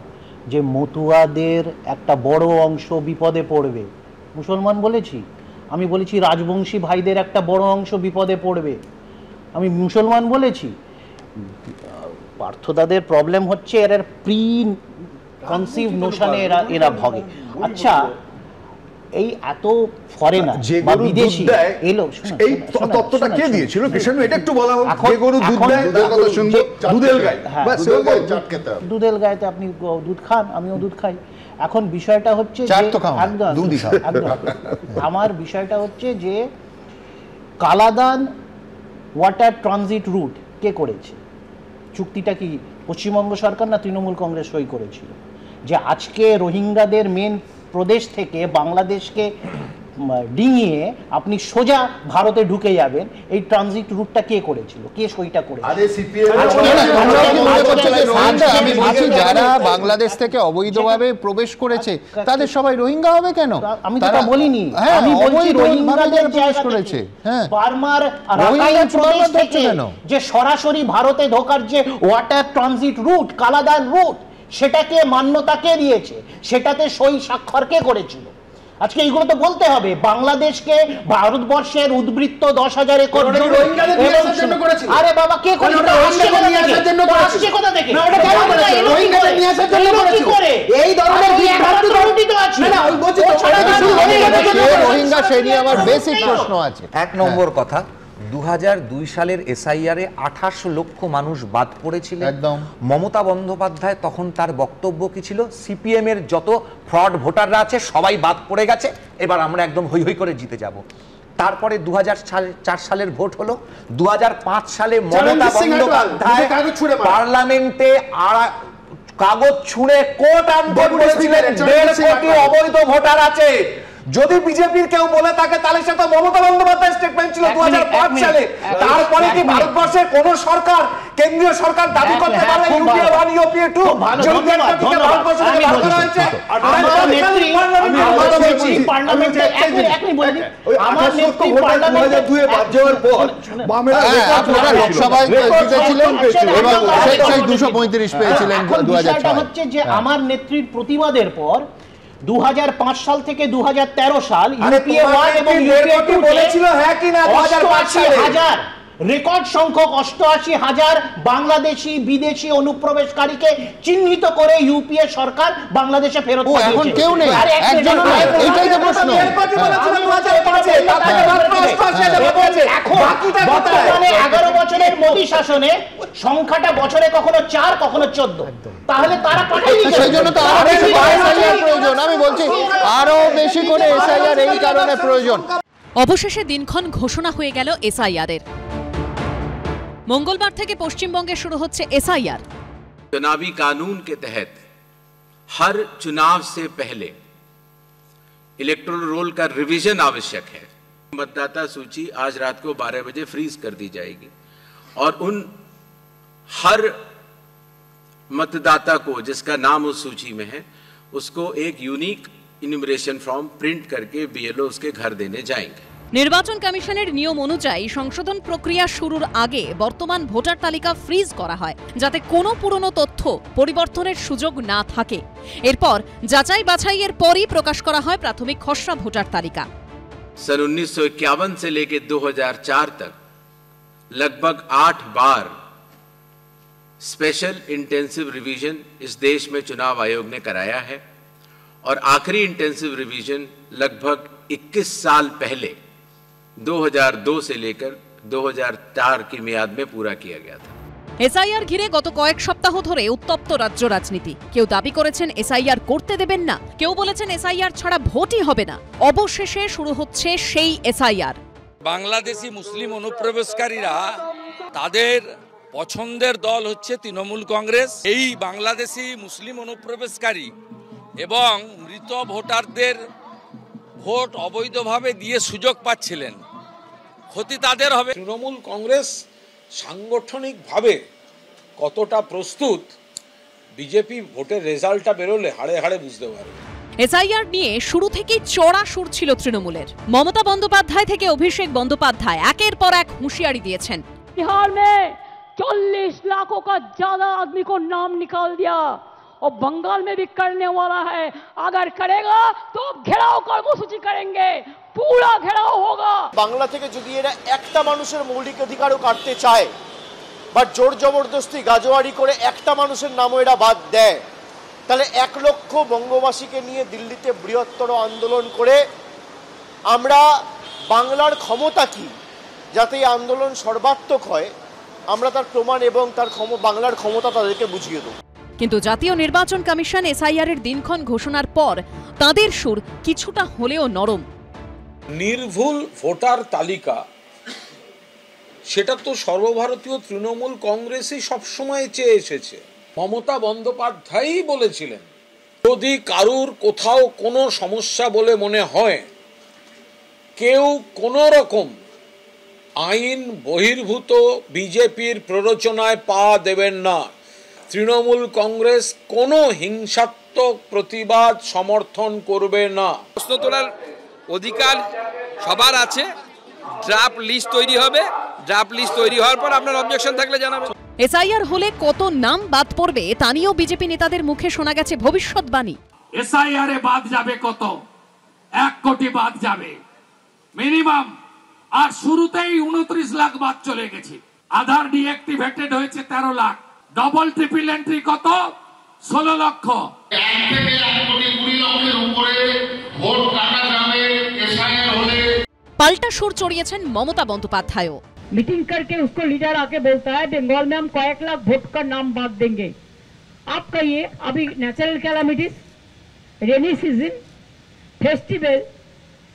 যে মতুয়াদের একটা বড় অংশ বিপদে পড়বে, মুসলমান বলেছি, আমি বলেছি রাজবংশী ভাইদের একটা বড় অংশ বিপদে পড়বে, আমি মুসলমান বলেছি। পার্থদাদের প্রবলেম হচ্ছে এর প্রি কনসিভ নোশনে এরা ভগে। আচ্ছা, এই এত ফরেনার বা বিদেশি এলো,
এই তত্ত্বটা কে দিয়েছিল কৃষ্ণ, এটা একটু বলা হোক। যে গরু দুধ দেয় তার কথা শুনবো, দুধেল গায়, বাস
দুধেল গায়তে আপনি দুধ খান, আমিও দুধ খাই। এখন বিষয়টা হচ্ছে আমার বিষয়টা হচ্ছে যে কালাদান ওয়াটার ট্রানজিট রুট কে করেছে? চুক্তিটা কি পশ্চিমবঙ্গ সরকার না তৃণমূল কংগ্রেস সই করেছিল? যে আজকে রোহিঙ্গাদের মেন প্রদেশ থেকে বাংলাদেশকে ডিঙিয়ে আপনি সোজা ভারতে ঢুকে যাবেন, এই ট্রানজিট রুটটা কে করেছিল, কে সইটা করেছিল?
যারা বাংলাদেশ থেকে অবৈধভাবে প্রবেশ করেছে তাদের সবাই রোহিঙ্গা হবে কেন?
আমি তো বলিনি, আমি বলছি রোহিঙ্গাদের প্রবেশ করেছে বার্মার রাখাইন প্রদেশ থেকে যে সরাসরি ভারতে ঢোকার যে water transit route, Kaladan route, সেটাকে মান্যতা কে দিয়েছে, সেটাতে সই স্বাক্ষর কে করেছিল? আজকে এইগুলো তো বলতে হবে। বাংলাদেশকে ভারতবর্ষের উদ্বৃত্ত 10,000 একর, আরে বাবা কে করেছে? আসছে কোথা থেকে? এই ধরনের
রোহিঙ্গা সে নিয়ে আমার বেসিক প্রশ্ন আছে।
1 নম্বর কথা, 2002 সালের এসআইআরে 28 লক্ষ মানুষ বাদ পড়েছিল। একদম মমতা বন্দ্যোপাধ্যায় তখন তার বক্তব্য কি ছিল? সিপিএম এর যত ফ্রড ভোটাররা আছে সবাই বাদ পড়ে গেছে, এবার আমরা একদম হৈ হৈ করে জিতে যাব। তারপরে 2004 সালের ভোট হলো, 2005 সালে মমতা বন্দ্যোপাধ্যায় পার্লামেন্টে কাগজ ছুঁড়ে কোট আনতে বলেছিলেন 1.5 কোটি অবৈধ ভোটার আছে। যদি বিজেপির কেউ বলে থাকে তাহলে সেটা মমতা বন্দ্যোপাধ্যায়ের স্টেটমেন্ট ছিল 2005 সালে। তারপরে কি ভারতবর্ষের কোন সরকার, কেন্দ্রীয় সরকার দাবি করতে পারে ইউপিএ 1 ইউপিএ 2 ভারতবর্ষ থেকে বার করা হয়েছে?
আমার নেত্রী পার্লামেন্টে আমার নেত্রী পার্লামেন্টে 2002 বাদ যাওয়ার পর
আপনারা লোকসভায় জিতেছিলেন এবং সেই 235 পেয়েছিলেন 2006।
হচ্ছে যে আমার নেত্রীর প্রতিবাদের পর 2005 সাল থেকে 2013 সাল ইউপিএ 1 এবং ইউপিএ 2 বলেছিল হ্যাঁ কি না 2005 সালে রেকর্ড সংখ্যক 88,000 বাংলাদেশি বিদেশি অনুপ্রবেশকারীকে চিহ্নিত করে ইউপিএ সরকার বাংলাদেশে ফেরত পাঠিয়েছে।
এখন কেউ নেই, একজন নেই, এইটাই তো প্রশ্ন।
বর্তমানে 11 বছরের মোদী শাসনে সংখ্যাটা বছরে কখনো 4 কখনো 14, তাহলে তারা পাঠায়নি।
সেই জন্য তো আরো বেশি এসআইআর প্রয়োজন। আমি বলছি আরো বেশি করে এসআইআর এই কারণে প্রয়োজন।
অবশেষে দিনক্ষণ ঘোষণা হয়ে গেল এসআইআর এর। मंगलवार থেকে পশ্চিমবঙ্গে শুরু হচ্ছে एसआईआर।
चुनावी कानून के तहत हर चुनाव से पहले इलेक्टोरल रोल का रिवीजन आवश्यक है। मतदाता सूची आज रात को 12 बजे फ्रीज कर दी जाएगी और उन हर मतदाता को जिसका नाम उस सूची में है उसको एक यूनिक इन्यूमरेशन फॉर्म प्रिंट करके बीएलओ उसके घर देने जाएंगे।
নির্বাচন কমিশনের নিয়ম অনুযায়ী সংশোধন প্রক্রিয়া শুরুর আগে বর্তমান ভোটার তালিকা ফ্রিজ করা হয় যাতে কোনো পুরনো তথ্য পরিবর্তনের সুযোগ না থাকে। এরপর যাচাই বাছাইয়ের পরই প্রকাশ করা হয় প্রাথমিক খসড়া ভোটার তালিকা।
सन 1951 से लेकर 2004 तक लगभग 8 बार स्पेशल इंटेंसिव रिवीजन इस देश में चुनाव आयोग ने कराया है और आखिरी इंटेंसिव रिवीजन लगभग 21 साल पहले 2002 से लेकर 2004 की मियाद में पूरा किया गया था।
এসআইআর ঘিরে গত কয়েক সপ্তাহ ধরে উত্তপ্ত রাজ্য রাজনীতি। কেউ দাবি করেছেন এসআইআর করতে দেবেন না, কেউ বলেছেন এসআইআর ছাড়া ভোটই হবে না। অবশেষে শুরু হচ্ছে সেই এসআইআর।
বাংলাদেশি মুসলিম অনুপ্রবেশকারীরা তাদের পছন্দের দল হচ্ছে তৃণমূল কংগ্রেস। এই বাংলাদেশি মুসলিম অনুপ্রবেশকারী এবং মৃত ভোটারদের ভোট অবৈধভাবে দিয়ে সুযোগ পাচ্ছিলেন, ক্ষতি তাদের হবে।
তৃণমূল কংগ্রেস সাংগঠনিকভাবে কতটা প্রস্তুত বিজেপি ভোটের রেজাল্টটা বেরোলে হাড়ে হাড়ে বুঝতে পারবে।
এসআইআর নিয়ে শুরু থেকেই চড়া সুর ছিল তৃণমূলের। মমতা বন্দ্যোপাধ্যায় থেকে অভিষেক বন্দ্যোপাধ্যায় একের পর এক হুঁশিয়ারি দিয়েছেন।
बिहार में 40 लाखों का ज्यादा आदमी को नाम निकाल दिया और बंगाल में भी करने वाला है। अगर करेगा तो घेराव कर्मसूची करेंगे, पूरा घेराव होगा।
বাংলা থেকে যদি এরা একটা মানুষের মৌলিক অধিকারও কাটতে চায় বা জোর জবরদস্তি গাজোয়ারি করে একটা মানুষের নামও এরা বাদ দেয়, তাহলে 1 লক্ষ বঙ্গবাসীকে নিয়ে দিল্লিতে বৃহত্তর আন্দোলন করে আমরা বাংলার ক্ষমতা কি, যাতে এই আন্দোলন সর্বাত্মক হয়, আমরা তার প্রমাণ এবং তার বাংলার ক্ষমতা তাদেরকে বুঝিয়ে দেব।
কিন্তু জাতীয় নির্বাচন কমিশন এসআইআর এর দিনক্ষণ ঘোষণার পর তাদের সুর কিছুটা হলেও নরম।
নির্ভুল ভোটার তালিকা সেটা তো সর্বভারতীয় তৃণমূল কংগ্রেসই সবসময় চেয়ে এসেছে। মমতা বন্দ্যোপাধ্যায়ই বলেছিলেন যদি কারুর কোথাও কোনো সমস্যা বলে মনে হয়, কেউ কোনো রকম আইন বহির্ভূত বিজেপির প্ররোচনায় পা দেবেন না। তৃণমূল কংগ্রেস কোনো হিংসাত্মক প্রতিবাদ সমর্থন করবে না।
প্রশ্ন তোলার অধিকার সবার আছে। ড্রাফট লিস্ট তৈরি হবে, ড্রাফট লিস্ট তৈরি হওয়ার পর আপনার অবজেকশন থাকলে জানাবেন।
এসআইআর হলে কত নাম বাদ পড়বে তা নিয়েও বিজেপি নেতাদের মুখে শোনা গেছে ভবিষ্যৎবাণী।
এসআইআর এ বাদ যাবে কত? 1 কোটি বাদ যাবে মিনিমাম। আর শুরুতেই 29 লাখ বাদ চলে গেছে। আধার ডিঅ্যাক্টিভেটেড হয়েছে 13 লাখ। ডবল ট্রিপল এন্ট্রি কত? 16 লক্ষ। 1 থেকে 1 কোটি 20 লক্ষের উপরে ভোট কাটা যাবে এসআইআর হলে।
পাল্টা সুর চড়িয়েছেন মমতা বন্দ্যোপাধ্যায়ও।
मीटिंग करके उसको लीडर आके बोलता है बंगाल में हम कয়েক लाख वोट का नाम बांट देंगे। आप कहिए अभी natural calamities, rainy season, festival,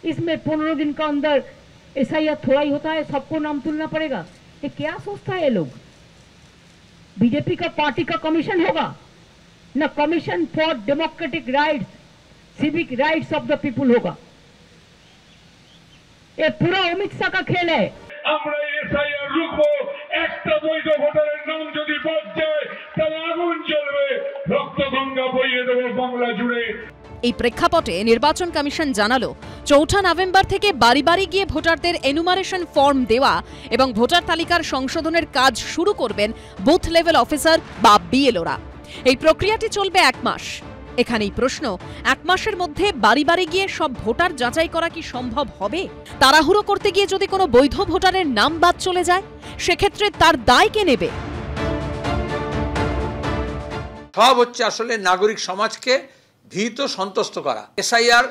इसमें 15 दिन का अंदर एसआईआर थोड़ा ही होता है, सबको नाम तुलना पड़ेगा। ये क्या सोचता है ये लोग? बीजेपी का पार्टी का कमीशन होगा ना, commission for democratic rights, civic rights of the people होगा। ये पूरा अमित शाह का खेल है।
আমরা এসআইআর রুখবো, একটা বৈধ ভোটারের নাম যদি বাদ যায় তাহলে আগুন জ্বলবে, রক্তগঙ্গা বইয়ে দেবো বাংলা জুড়ে।
এই প্রেক্ষাপটে নির্বাচন কমিশন জানালো ৪ঠা নভেম্বর থেকে বাড়ি বাড়ি গিয়ে ভোটারদের এনুমারেশন ফর্ম দেওয়া এবং ভোটার তালিকার সংশোধনের কাজ শুরু করবেন বুথ লেভেল অফিসার বা বিএলওরা। এই প্রক্রিয়াটি চলবে ১ মাস। এখানেই প্রশ্ন, ১ মাসের মধ্যে বাড়ি বাড়ি গিয়ে সব ভোটার যাচাই করা কি সম্ভব হবে? তাড়াহুড়ো করতে গিয়ে যদি কোনো বৈধ ভোটারের নাম বাদ চলে যায়, সেক্ষেত্রে তার দায় কে নেবে?
সব হচ্ছে আসলে নাগরিক সমাজকে ভীত সন্তুষ্ট করা। এসআইআর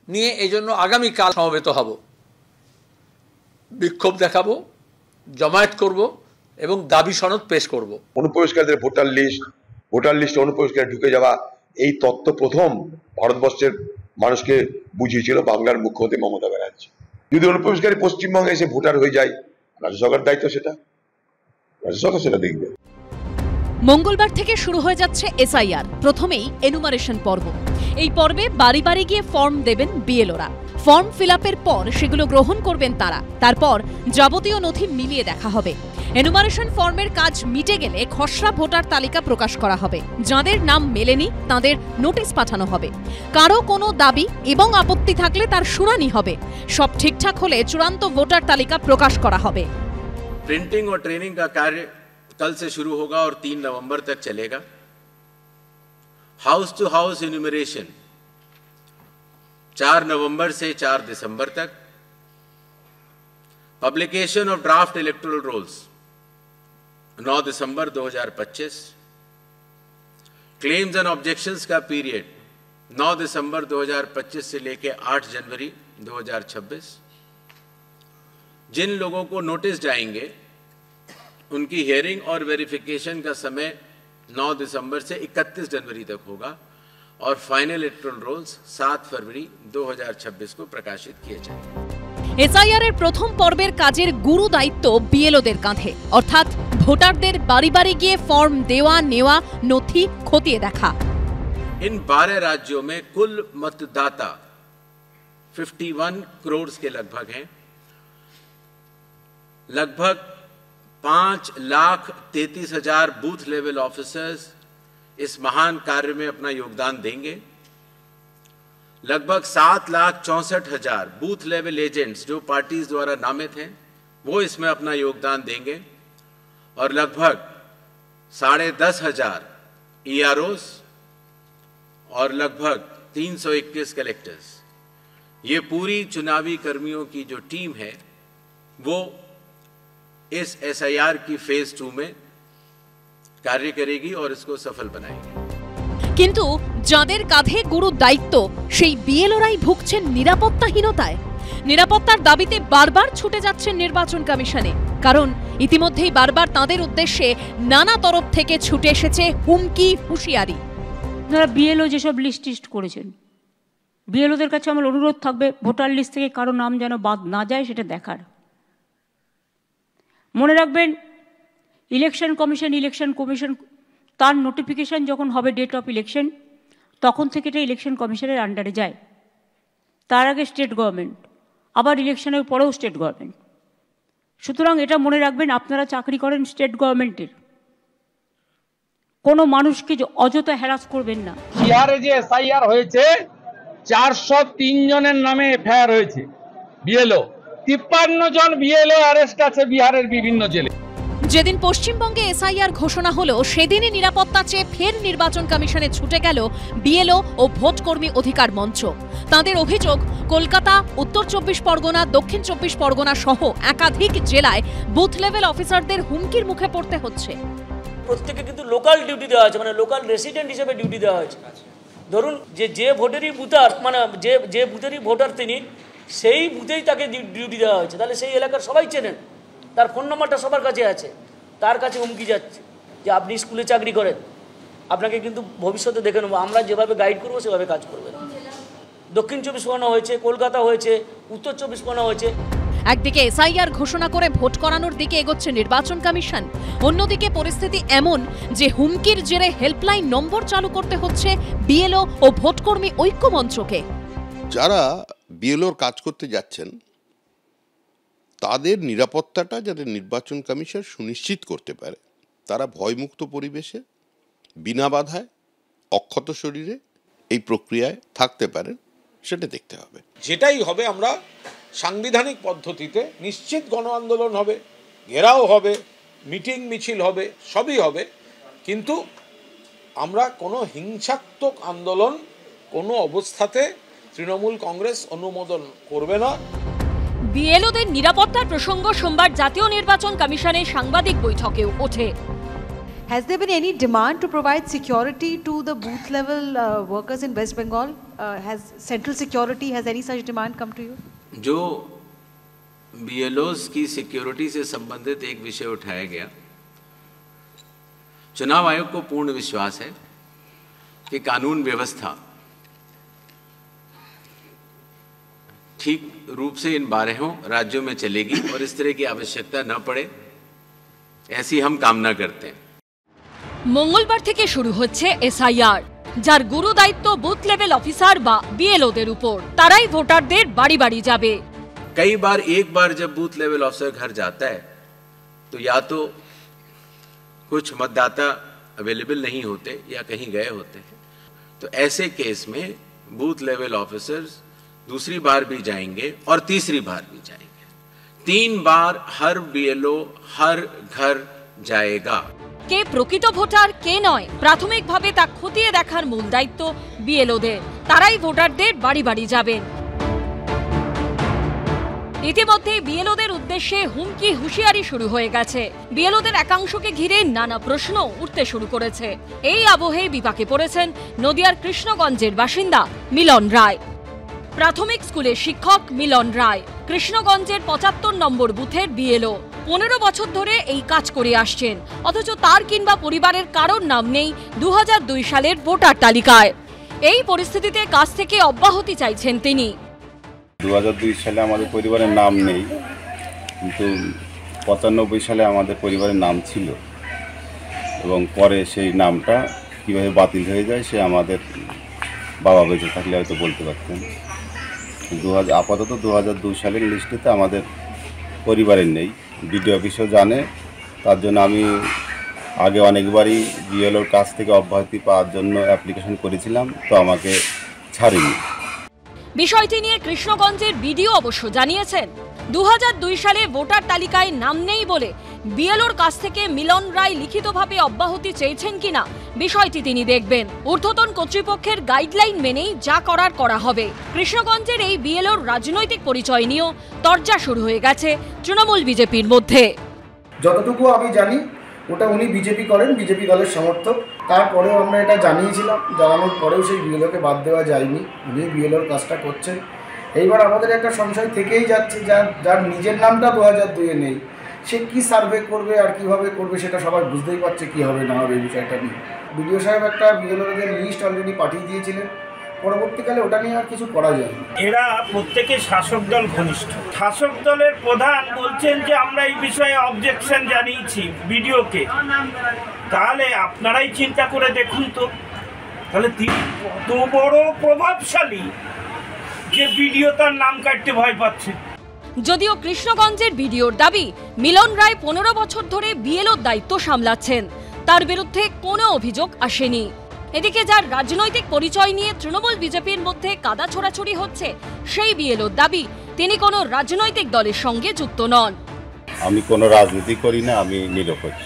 নিয়ে এই জন্য আগামীকাল সমবেত হব, বিক্ষোভ দেখাবো, জমায়েত করব এবং দাবি সনদ পেশ করব।
অনুপ্রবেশকারীদের ভোটার লিস্টে অনুপ্রবেশকারী ঢুকে যাওয়া, এই তত্ত্ব প্রথম ভারতবর্ষের মানুষকে বুঝিয়েছিল বাংলার মুখ্যমন্ত্রী মমতা ব্যানার্জি। যদি অনুপ্রবেশকারী পশ্চিমবঙ্গে এসে ভোটার হয়ে যায়, রাজ্য সরকারের দায়িত্ব, সেটা রাজ্য সরকার সেটা দেখবে।
মঙ্গলবার থেকে শুরু হয়ে যাচ্ছে এসআইআর। প্রথমেই এনুমারেশন পর্ব। এই পর্বে বাড়ি বাড়ি গিয়ে ফর্ম দেবেন বিএলওরা। ফর্ম ফিল আপের পর সেগুলো গ্রহণ করবেন তারা। তারপর যাবতীয় নথি মিলিয়ে দেখা হবে। এনুমারেশন ফর্মের কাজ মিটে গেলে খসড়া ভোটার তালিকা প্রকাশ করা হবে। যাদের নাম মেলেনি তাদের নোটিশ পাঠানো হবে। কারো কোনো দাবি এবং আপত্তি থাকলে তার শুনানি হবে। সব ঠিকঠাক হলে চূড়ান্ত ভোটার তালিকা প্রকাশ করা হবে।
प्रिंटिंग और ट्रेनिंग का कार्य कल से शुरू होगा और 3 नवंबर तक चलेगा। हाउस टू हाउस इन्यूमरेशन 4 नवंबर से 4 दिसंबर तक। Publication of draft electoral rolls 9 दिसंबर 2025। क्लेम्स एंड ऑब्जेक्शंस का पीरियड 9 दिसंबर 2025 से लेकर 8 जनवरी 2026। जिन लोगों को नोटिस जाएंगे उनकी हियरिंग और वेरिफिकेशन का समय 9 दिसंबर से 31 जनवरी तक होगा और फाइनल इलेक्टोरल रोल्स 7 फरवरी 2026 को प्रकाशित किए जाएंगे।
এসআইআর এর প্রথম পর্বের কাজের গুরু দায়িত্ব বিএলওদের কাঁধে, অর্থাৎ ভোটারদের বাড়ি বাড়ি গিয়ে ফর্ম দেওয়া, নেওয়া, নথি খতিয়ে দেখা।
इन 12 राज्यों में कुल मतदाता 51 करोड़ के लगभग हैं। लगभग 5,33,000 बूथ लेवल ऑफिसर्स इस महान कार्य में अपना योगदान देंगे। लगभग 7,64,000 बूथ लेवल एजेंट्स जो पार्टीज द्वारा नामित हैं वो इसमें अपना योगदान देंगे और लगभग 10,500 EROs और लगभग 321 कलेक्टर्स। ये पूरी चुनावी कर्मियों की जो टीम है वो इस एसआईआर की फेज 2 में कार्य करेगी और इसको सफल बनाएगी।
কিন্তু যাদের কাঁধে গুরু দায়িত্ব সেই বিএলওরাই ভুগছেন নিরাপত্তাহীনতায়। নিরাপত্তার দাবিতে বারবার ছুটে যাচ্ছেন নির্বাচন কমিশনে, কারণ ইতিমধ্যেই বারবার তাদের উদ্দেশ্যে নানা তরফ থেকে ছুটে এসেছে হুমকি, হুঁশিয়ারি।
যারা বিএলও যেসব লিস্ট করেছেন, বিএলওদের কাছে আমার অনুরোধ থাকবে ভোটার লিস্ট থেকে কারো নাম যেন বাদ না যায় সেটা দেখার। মনে রাখবেন, ইলেকশন কমিশন তার নোটিফিকেশন যখন হবে ডেট অফ ইলেকশন, তখন থেকে এটা ইলেকশন কমিশনের আন্ডারে যায়। তার আগে স্টেট গভর্নমেন্ট, আবার ইলেকশনের পরেও স্টেট গভর্নমেন্ট। সুতরাং এটা মনে রাখবেন, আপনারা চাকরি করেন স্টেট গভর্নমেন্টের, কোনো মানুষকে অযথা হ্যারাস করবেন না।
বিহারে যে এসআইআর হয়েছে 403 জনের নামে এফআইআর হয়েছে বিএলও, 53 জন বিএলও অ্যারেস্ট আছে বিহারের বিভিন্ন জেলে।
যেদিন পশ্চিমবঙ্গে এসআইআর ঘোষণা হলো সেদিনই নিরাপত্তা চেয়ে ফের নির্বাচন কমিশনে ছুটে গেল বিএলও ও ভোটকর্মী অধিকার মঞ্চ। তাদের অভিযোগ, কলকাতা, উত্তর 24 পরগনা, দক্ষিণ 24 পরগনা সহ একাধিক জেলায় বুথ লেভেল অফিসারদের হুমকির মুখে পড়তে হচ্ছে।
প্রত্যেকে কিন্তু লোকাল ডিউটি দেওয়া হয়েছে, মানে লোকাল রেসিডেন্ট হিসেবে ডিউটি দেওয়া হয়েছে। ধরুন যে ভোটেরই বুথার, মানে যে বুথেরই ভোটার তিনি, সেই বুথেই তাকে ডিউটি দেওয়া হয়েছে। তাহলে সেই এলাকার সবাই চেনেন, তার ফোন নম্বরটা সবার কাছে আছে। তার কাছে হুমকি যাচ্ছে যে আপনি স্কুলে চাকরি করেন, আপনাকে কিন্তু ভবিষ্যতে দেখে নেবো, আমরা যেভাবে গাইড করবো সেভাবে কাজ করবেন। দক্ষিণ 24 পরগনা হয়েছে, কলকাতা হয়েছে, উত্তর 24 পরগনা হয়েছে।
একদিকে এসআইআর ঘোষণা করে ভোট করানোর দিকে এগোচ্ছে নির্বাচন কমিশন, অন্যদিকে পরিস্থিতি এমন যে হুমকির জেরে হেল্পলাইন নম্বর চালু করতে হচ্ছে বিএলও ও ভোটকর্মী ঐক্য মঞ্চকে।
যারা বিএলওর কাজ করতে যাচ্ছেন তাদের নিরাপত্তাটা যাতে নির্বাচন কমিশন সুনিশ্চিত করতে পারে, তারা ভয়মুক্ত পরিবেশে বিনা বাধায় অক্ষত শরীরে এই প্রক্রিয়ায় থাকতে পারেন, সেটা দেখতে হবে।
যেটাই হবে আমরা সাংবিধানিক পদ্ধতিতে নিশ্চিত গণ আন্দোলন হবে, ঘেরাও হবে, মিটিং মিছিল হবে, সবই হবে, কিন্তু আমরা কোনো হিংসাত্মক আন্দোলন কোনো অবস্থাতে তৃণমূল কংগ্রেস অনুমোদন করবে না।
বিএলওদের নিরাপত্তার প্রসঙ্গ সোমবার জাতীয় নির্বাচন কমিশনের সাংবাদিক বৈঠকেও ওঠে।
Has there been any demand to provide security to the booth level workers in West Bengal? Has central security, has any such demand come to you?
जो बीएलओस की सिक्योरिटी से संबंधित एक विषय उठाया गया, चुनाव आयोग को पूर्ण विश्वास है कि कानून व्यवस्था ठीक रूप से इन 12 राज्यों में चलेगी और इस तरह की आवश्यकता न पड़े, ऐसी हम कामना करते हैं।
মঙ্গলবার থেকে শুরু হচ্ছে এসআইআর, যার গুরু দায়িত্ব বুথ লেভেল অফিসার বা বিএলওদের উপর। তারাই ভোটারদের বাড়ি বাড়ি যাবে।
कई बार एक बार जब बूथ लेवल ऑफिसर घर जाता है तो या तो कुछ मतदाता अवेलेबल नहीं होते या कहीं गए होते हैं, तो ऐसे केस में बूथ लेवल ऑफिसर्स दूसरी बार भी जाएंगे और तीसरी बार भी जाएंगे। 3 बार हर बीएलओ हर घर जाएगा।
কে প্রকৃত ভোটার কে নয় প্রাথমিকভাবে তা খতিয়ে দেখার মূল দায়িত্ব বিএলওদের। তারাই ভোটারদের বাড়ি বাড়ি যাবেন। ইতিমধ্যে বিএলওদের উদ্দেশ্যে হুমকি হুঁশিয়ারি শুরু হয়ে গেছে। বিএলওদের একাংশকে ঘিরে নানা প্রশ্ন উঠতে শুরু করেছে। এই আবহে বিপাকে পড়েছেন নদিয়ার কৃষ্ণগঞ্জের বাসিন্দা মিলন রায়। প্রাথমিক স্কুলের শিক্ষক মিলন রায় কৃষ্ণগঞ্জের 75 নম্বর বুথের বিএলও। 15 বছর ধরে এই কাজ করে আসছেন, অথচ তার কিংবা পরিবারের কারোর নাম নেই 2002 সালের ভোটার তালিকায়। এই পরিস্থিতিতে কাজ থেকে অব্যাহতি চাইছেন তিনি।
2002 সালে আমাদের পরিবারের নাম নেই, কিন্তু 95 সালে আমাদের পরিবারের নাম ছিল এবং পরে সেই নামটা কীভাবে বাতিল হয়ে যায় সে আমাদের বাবা বেঁচে থাকলে হয়তো বলতে পারতেন। আপাতত 2002 সালের লিস্টেতে আমাদের পরিবারের নেই, বিডিও অফিসও জানে। তার জন্য আমি আগে অনেকবারই বিএলওর কাছ থেকে অব্যাহতি পাওয়ার জন্য অ্যাপ্লিকেশন করেছিলাম, তো আমাকে ছাড়েনি।
বিষয়টি নিয়ে কৃষ্ণগঞ্জের বিডিও অবশ্য জানিয়েছেন 2002 সালে ভোটার তালিকায় নাম নেই বলে বিএলওর কাছ থেকে মিলন রায় লিখিতভাবে অব্যাহতি চেয়েছেন কিনা বিষয়টি তিনি দেখবেন। ঊর্ধ্বতন কর্তৃপক্ষের গাইডলাইন মেনেই যা করার করা হবে। কৃষ্ণগঞ্জের এই বিএলওর রাজনৈতিক পরিচয় নিয়েও তরজা শুরু হয়ে গেছে তৃণমূল বিজেপির মধ্যে।
যতটুকু আমি জানি ওটা উনি বিজেপি করেন, বিজেপি দলের সমর্থক। তারপরেও আমরা এটা জানিয়েছিলাম, জানানোর পরেও সেই বিএলওকে বাদ দেওয়া যায়নি, উনি বিএলওর কাজটা করছেন। এইবার আমাদের একটা সংশয় থেকেই যাচ্ছে, যার নিজের নামটা 2002-এ নেই, সে কি সার্ভে করবে আর কিভাবে করবে সেটা সবাই বুঝতেই পারছে কি হবে না হবে এই বিষয়টা নিয়ে। বিডিও সাহেব একটা বিএলওদের লিস্ট অলরেডি পাঠিয়ে দিয়েছিলেন, পরবর্তীকালে ওটা নিয়ে আর কিছু করা যায়নি।
এরা প্রত্যেকে শাসক দল ঘনিষ্ঠ। শাসক দলের প্রধান বলছেন যে আমরা এই বিষয়ে অবজেকশন জানিয়েছি বিডিওকে। তাহলে আপনারাই চিন্তা করে দেখুন তো, তাহলে তিনি কত বড় প্রভাবশালী যে বিডিও তার নাম কাটতে ভয় পাচ্ছে।
যদিও কৃষ্ণগঞ্জের বিডিওর দাবি মিলন রায় 15 বছর ধরে বিএলওর দায়িত্ব সামলাচ্ছেন, তার বিরুদ্ধে কোনো অভিযোগ আসেনি। এদিকে যার রাজনৈতিক পরিচয় নিয়ে তৃণমূল বিজেপির মধ্যে কাদা ছোড়াছড়ি হচ্ছে, সেই বিএলওর দাবি তিনি কোনো রাজনৈতিক দলের সঙ্গে যুক্ত নন।
আমি কোনো রাজনীতি করি না, আমি নিরপেক্ষ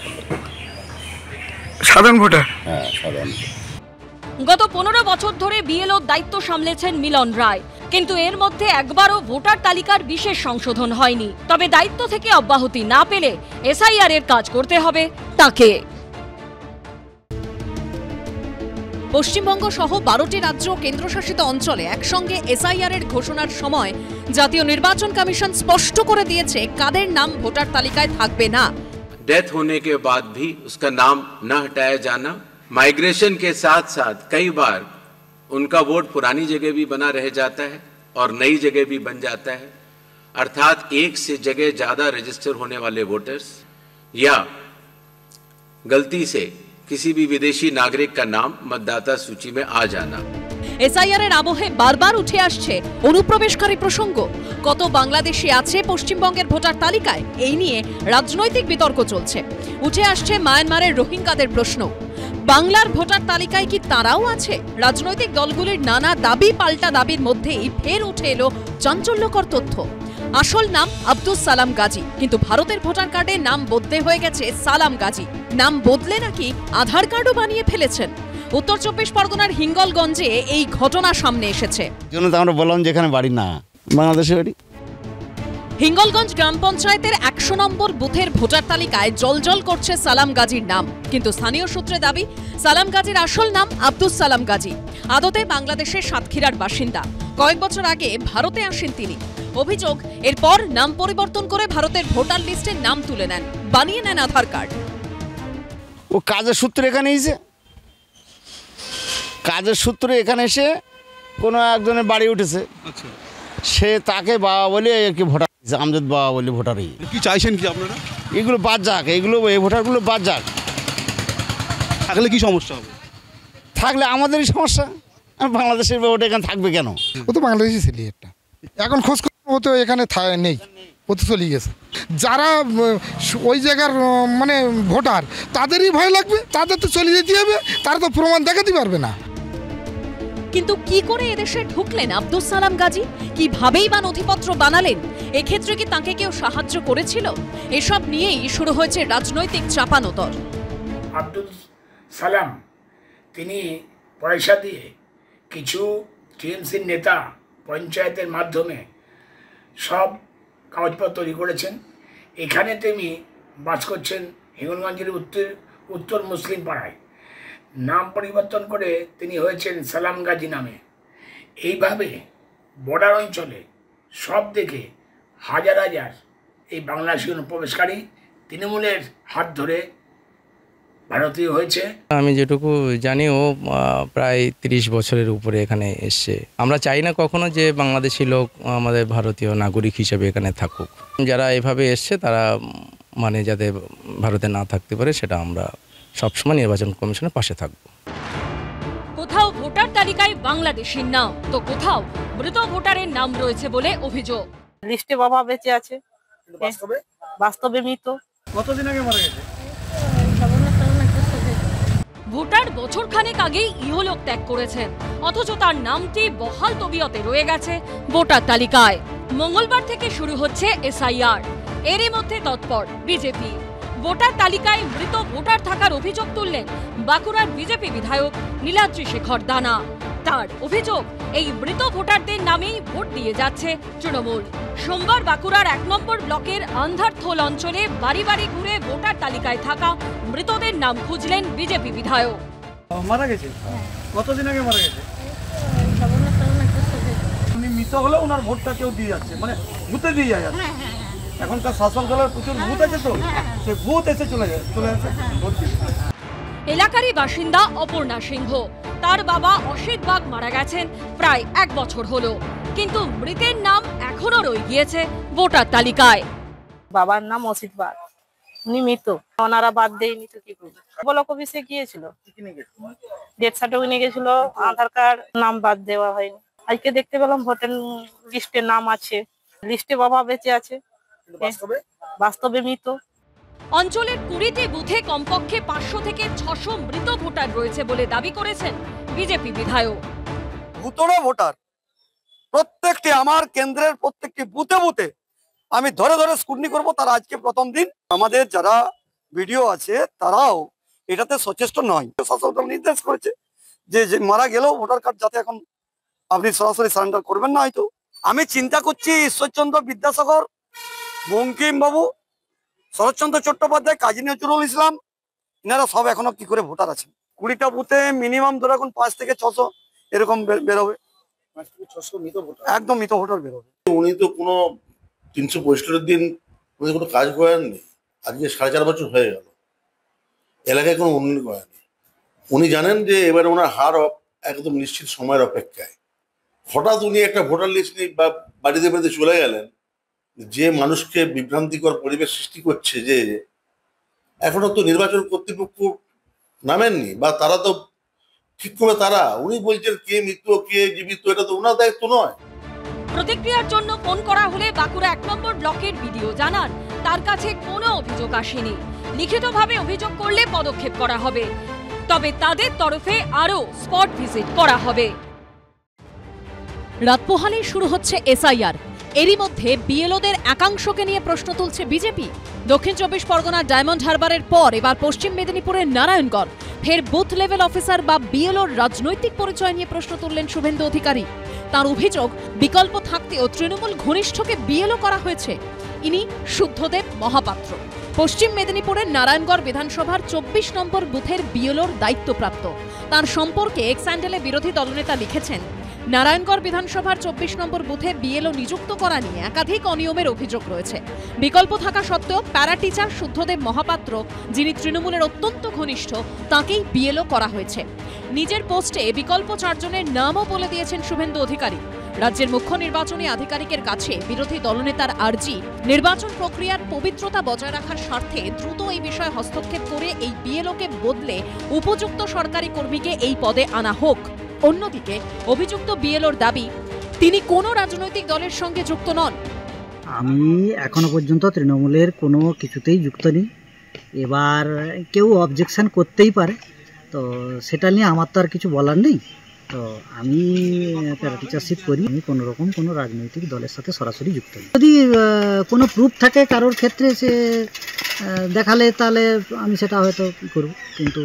সাধারণ ভোটার।
হ্যাঁ, সাধারণ।
গত 15 বছর ধরে বিএলওর দায়িত্ব সামলেছেন মিলন রায়, কিন্তু এর মধ্যে একবারও ভোটার তালিকার বিশেষ সংশোধন হয়নি। তবে দায়িত্ব থেকে অব্যাহতি না পেলে এসআইআর এর কাজ করতে হবে তাকে। পশ্চিমবঙ্গ সহ 12টি রাজ্য কেন্দ্রশাসিত অঞ্চলে একসঙ্গে এসআইআর এর ঘোষণার সময় জাতীয় নির্বাচন কমিশন স্পষ্ট করে দিয়েছে কাদের নাম ভোটার তালিকায় থাকবে না।
डेथ होने के बाद भी उसका नाम न हटाया जाना, माइग्रेशन के साथ साथ कई बार उनका वोट पुरानी जगह भी बना रह जाता है और नई जगह भी बन जाता है, अर्थात एक से जगह ज्यादा रजिस्टर होने वाले वोटर्स या गलती से किसी भी विदेशी नागरिक का नाम मतदाता सूची में आ जाना।
এসআইআর এর আবহে বারবার উঠে আসছে অনুপ্রবেশকারী প্রসঙ্গ। কত বাংলাদেশি আছে পশ্চিমবঙ্গের ভোটার তালিকায়, এই নিয়ে রাজনৈতিক বিতর্ক চলছে। উঠে আসছে মায়ানমারের রোহিঙ্গাদের প্রশ্ন। বাংলার ভোটার তালিকায় কি তারাও আছে? রাজনৈতিক দলগুলির নানা দাবি পাল্টা দাবির মধ্যেই ফের উঠে এলো চাঞ্চল্যকর তথ্য। আসল নাম আব্দুস সালাম গাজী, কিন্তু ভারতের ভোটার কার্ডে নাম বদলে হয়ে গেছে সালাম গাজী। নাম বদলে নাকি আধার কার্ডও বানিয়ে ফেলেছেন। উত্তর 24 পরগনার হিঙ্গলগঞ্জে এই ঘটনা সামনে এসেছে।
আমরা বললাম যে এখানে বাড়ি না, বাংলাদেশে বাড়ি।
হিঙ্গলগঞ্জ গ্রাম পঞ্চায়েতের 100 নম্বর বুথের ভোটার তালিকায় জলজল করছে সালাম গাজীর নাম, কিন্তু স্থানীয় সূত্রে দাবি সালাম গাজীর আসল নাম আব্দুস সালাম গাজী। আদতে বাংলাদেশের সাতক্ষীরার বাসিন্দা। কয়েক বছর আগে ভারতে আসেন তিনি। অভিযোগ, এরপর নাম পরিবর্তন করে ভারতের ভোটার লিস্টে নাম তুলে নেন, বানিয়ে নেন আধার কার্ড।
ও কাজের সূত্রে এখানে এসে এসে কোনো একজনের বাড়ি উঠেছে, সে তাকে বাবা বলে কি ভোটার, আমজাদ বাবা বলে ভোটারই।
কি চাইছেন কি আপনারা?
এগুলো বাদ যাক, এগুলো এই ভোটারগুলো বাদ যাক।
থাকলে কি সমস্যা হবে?
থাকলে আমাদেরই সমস্যা। বাংলাদেশের ভোট এখানে থাকবে কেন?
ও তো বাংলাদেশি ছেলে, একটা এখন খোঁজ ও তো এখানে নেই, ও তো চলে গেছে। যারা ওই জায়গার মানে ভোটার, তাদেরই ভয় লাগবে, তাদের তো চলে যেতে হবে, তারা তো প্রমাণ দেখাতে পারবে না।
কিন্তু কি করে এদেশে ঢুকলেন আব্দুস সালাম গাজী? কিভাবেই বা নথিপত্র বানালেন? এক্ষেত্রে কি তাকে কেউ সাহায্য করেছিল? এসব নিয়েই শুরু হয়েছে রাজনৈতিক চাপানোতর।
আব্দুল সালাম তিনি পয়সা দিয়ে কিছু টিএমসির নেতা পঞ্চায়েতের মাধ্যমে সব কাগজপত্র তৈরি করেছেন। এখানে তিনি বাস করছেন হিঙ্গলগঞ্জের উত্তর মুসলিম পাড়ায়। নাম পরিবর্তন করে তিনি হয়েছেন সালাম গাজী নামে। এইভাবে বর্ডার অঞ্চলে সব দিকে হাজার হাজার এই বাংলাদেশি অনুপ্রবেশকারী তৃণমূলের হাত ধরে ভারতীয় হয়েছে।
আমি যেটুকু জানি ও প্রায় 30 বছরের উপরে এখানে এসছে। আমরা চাই না কখনো যে বাংলাদেশি লোক আমাদের ভারতীয় নাগরিক হিসেবে এখানে থাকুক। যারা এভাবে এসছে তারা মানে যাতে ভারতে না থাকতে পারে, সেটা আমরা সবসময় নির্বাচন কমিশনের পাশে থাকব।
কোথাও ভোটার তালিকায় বাংলাদেশির নাম, তো কোথাও মৃত ভোটারের নাম রয়েছে বলে অভিযোগ।
লিস্টে বাবা বেঁচে আছে, বাস্তবে মৃত।
কতদিন আগে মারা গেছে?
ভোটার বছর খানেক আগেই ইহলোক ত্যাগ করেছেন, অথচ তার নামটি বহাল তবিয়তে রয়ে গেছে ভোটার তালিকায়। মঙ্গলবার থেকে শুরু হচ্ছে এসআইআর। এরই মধ্যে তৎপর বিজেপি। ভোটার তালিকায় মৃত ভোটার থাকার অভিযোগ তুললেন বাঁকুড়ার বিজেপি বিধায়ক নীলাদ্রি শেখর দানা। তার অভিযোগ, এই মৃত ভোটারদের নামেই ভোট দিয়ে যাচ্ছে তৃণমূল। সোমবার বাঁকুড়ার 1 নম্বর ব্লকের আন্ধারথোল অঞ্চলে বাড়ি বাড়ি ঘুরে ভোটার তালিকায় থাকা মৃতদের নাম খুঁজলেন বিজেপি বিধায়ক।
মারা গেছে? কতদিন আগে মারা গেছে? উনি মৃত হলে ওনার ভোটটা কেউ দিয়ে যাচ্ছে, মানে বুথে দিয়ে যায়। এখনকার শাসক দলের প্রচুর বুথ আছে, তো সে বুথ এসে চলে আসে ভোট দিতে।
এলাকারই বাসিন্দা অপর্ণা সিংহ। তার বাবা অসিত বাগ মারা গেছেন প্রায় 1 বছর হলো, কিন্তু মৃতের নাম এখনো রয়ে গিয়েছে ভোটার তালিকায়।
বাবার নাম অসিত বাগ, উনি মৃত। ওনারা বাদ দেয়নি তো কি করবে? ব্লক অফিসে গিয়েছিল, ডেথ সার্টিফিকেট নিয়ে গেছিল, আধার কার্ড, নাম বাদ দেওয়া হয়নি। আজকে দেখতে পেলাম ভোটার লিস্টে নাম আছে, লিস্টে বাবা বেঁচে আছে, বাস্তবে মৃত।
অঞ্চলের 20টি বুথে কমপক্ষে 500 থেকে 600 মৃত ভোটার রয়েছে বলে দাবি করেছেন বিজেপি বিধায়ক।
ভুতুড়ে ভোটার প্রত্যেকটি আমার কেন্দ্রের প্রত্যেকটি বুথে বুথে আমি ধরে ধরে স্ক্রুটিনি করব। তারা আজকে প্রথম দিন। আমাদের যারা ভিডিও আছে তারাও এটাতে সচেষ্ট নয়। শাসক দল নির্দেশ করেছে যে মারা গেলেও ভোটার কার্ড যাতে এখন আপনি সরাসরি সারেন্ডার করবেন না। হয়তো আমি চিন্তা করছি ঈশ্বরচন্দ্র বিদ্যাসাগর, বঙ্কিমবাবু, শরৎচন্দ্র চট্টোপাধ্যায়, কাজী নজরুল ইসলাম, এনারা সব এখনো কি করে ভোটার আছেন। 20টা বুথে মিনিমাম ধরে এখন 5 থেকে 600 এরকম বেরোবে, একদম মৃত ভোটার বেরোবে।
উনি তো কোনো 365 দিন উনি কোনো কাজ করেননি। আজকে 4.5 বছর হয়ে গেল, এলাকায় কোনো উন্নয়ন করেনি। উনি জানেন যে এবারে ওনার হার একদম নিশ্চিত সময়ের অপেক্ষায়। হঠাৎ উনি একটা ভোটার লিস্ট নিয়ে বা বাড়িতে বাড়িতে চলে গেলেন, যে মানুষকে বিভ্রান্তিকর পরিবেশ সৃষ্টি করছে, যে এখনো তো নির্বাচন কর্তৃপক্ষ নামেননি, বা তারা তো ঠিক করে উনি বলছেন কে মৃত কে জীবিত, এটা তো ওনার দায়িত্ব নয়।
প্রতিক্রিয়ার জন্য ফোন করা হলে বাঁকুড়া 1 নম্বর ব্লকের ভিডিও জানান তার কাছে কোনো অভিযোগ আসেনি, লিখিতভাবে অভিযোগ করলে পদক্ষেপ করা হবে, তবে তাদের তরফে আরো স্পট ভিজিট করা হবে। রাত পোহালেই শুরু হচ্ছে এসআইআর। এরই মধ্যে বিএলওদের একাংশকে নিয়ে প্রশ্ন তুলছে বিজেপি। দক্ষিণ 24 পরগনার ডায়মন্ড হারবারের পর এবার পশ্চিম মেদিনীপুরের নারায়ণগড় ফের বুথ লেভেল অফিসার বা বিএলওর রাজনৈতিক পরিচয় নিয়ে প্রশ্ন তুললেন শুভেন্দু অধিকারী। তার অভিযোগ, বিকল্প থাকতেও তৃণমূল ঘনিষ্ঠকে বিএলও করা হয়েছে। ইনি শুদ্ধদেব মহাপাত্র, পশ্চিম মেদিনীপুরের নারায়ণগড় বিধানসভার 24 নম্বর বুথের বিএলওর দায়িত্বপ্রাপ্ত। তার সম্পর্কে এক্স হ্যান্ডেলে বিরোধী দলনেতা লিখেছেন, নারায়ণগড় বিধানসভার 24 নম্বর বুথে বিএলও নিযুক্ত করা নিয়ে একাধিক অনিয়মের অভিযোগ রয়েছে। বিকল্প থাকা সত্ত্বেও প্যারা টিচার শুদ্ধদেব মহাপাত্র, যিনি তৃণমূলের অত্যন্ত ঘনিষ্ঠ, তাকেই বিএলও করা হয়েছে। নিজের পোস্টে বিকল্প 4 জনের নামও বলে দিয়েছেন শুভেন্দু অধিকারী। রাজ্যের মুখ্য নির্বাচনী আধিকারিকের কাছে বিরোধী দলনেতার আর্জি, নির্বাচন প্রক্রিয়ার পবিত্রতা বজায় রাখার স্বার্থে দ্রুত এই বিষয়ে হস্তক্ষেপ করে এই বিএলওকে বদলে উপযুক্ত সরকারি কর্মীকে এই পদে আনা হোক। অন্যদিকে অভিযুক্ত বিএলওর দাবি, তিনি কোনো রাজনৈতিক দলের সঙ্গে যুক্ত নন।
আমি এখনো পর্যন্ত তৃণমূলের কোনো কিছুতেই যুক্ত নেই। এবার কেউ অবজেকশন করতেই পারে, তো সেটা নিয়ে আমার তো আর কিছু বলার নেই। তো আমি প্যারা টিচারশিপ করি, আমি কোনো রকম কোনো রাজনৈতিক দলের সাথে সরাসরি যুক্ত নেই। যদি কোনো প্রুফ থাকে কারোর ক্ষেত্রে সে দেখালে তাহলে আমি সেটা হয়তো করব, কিন্তু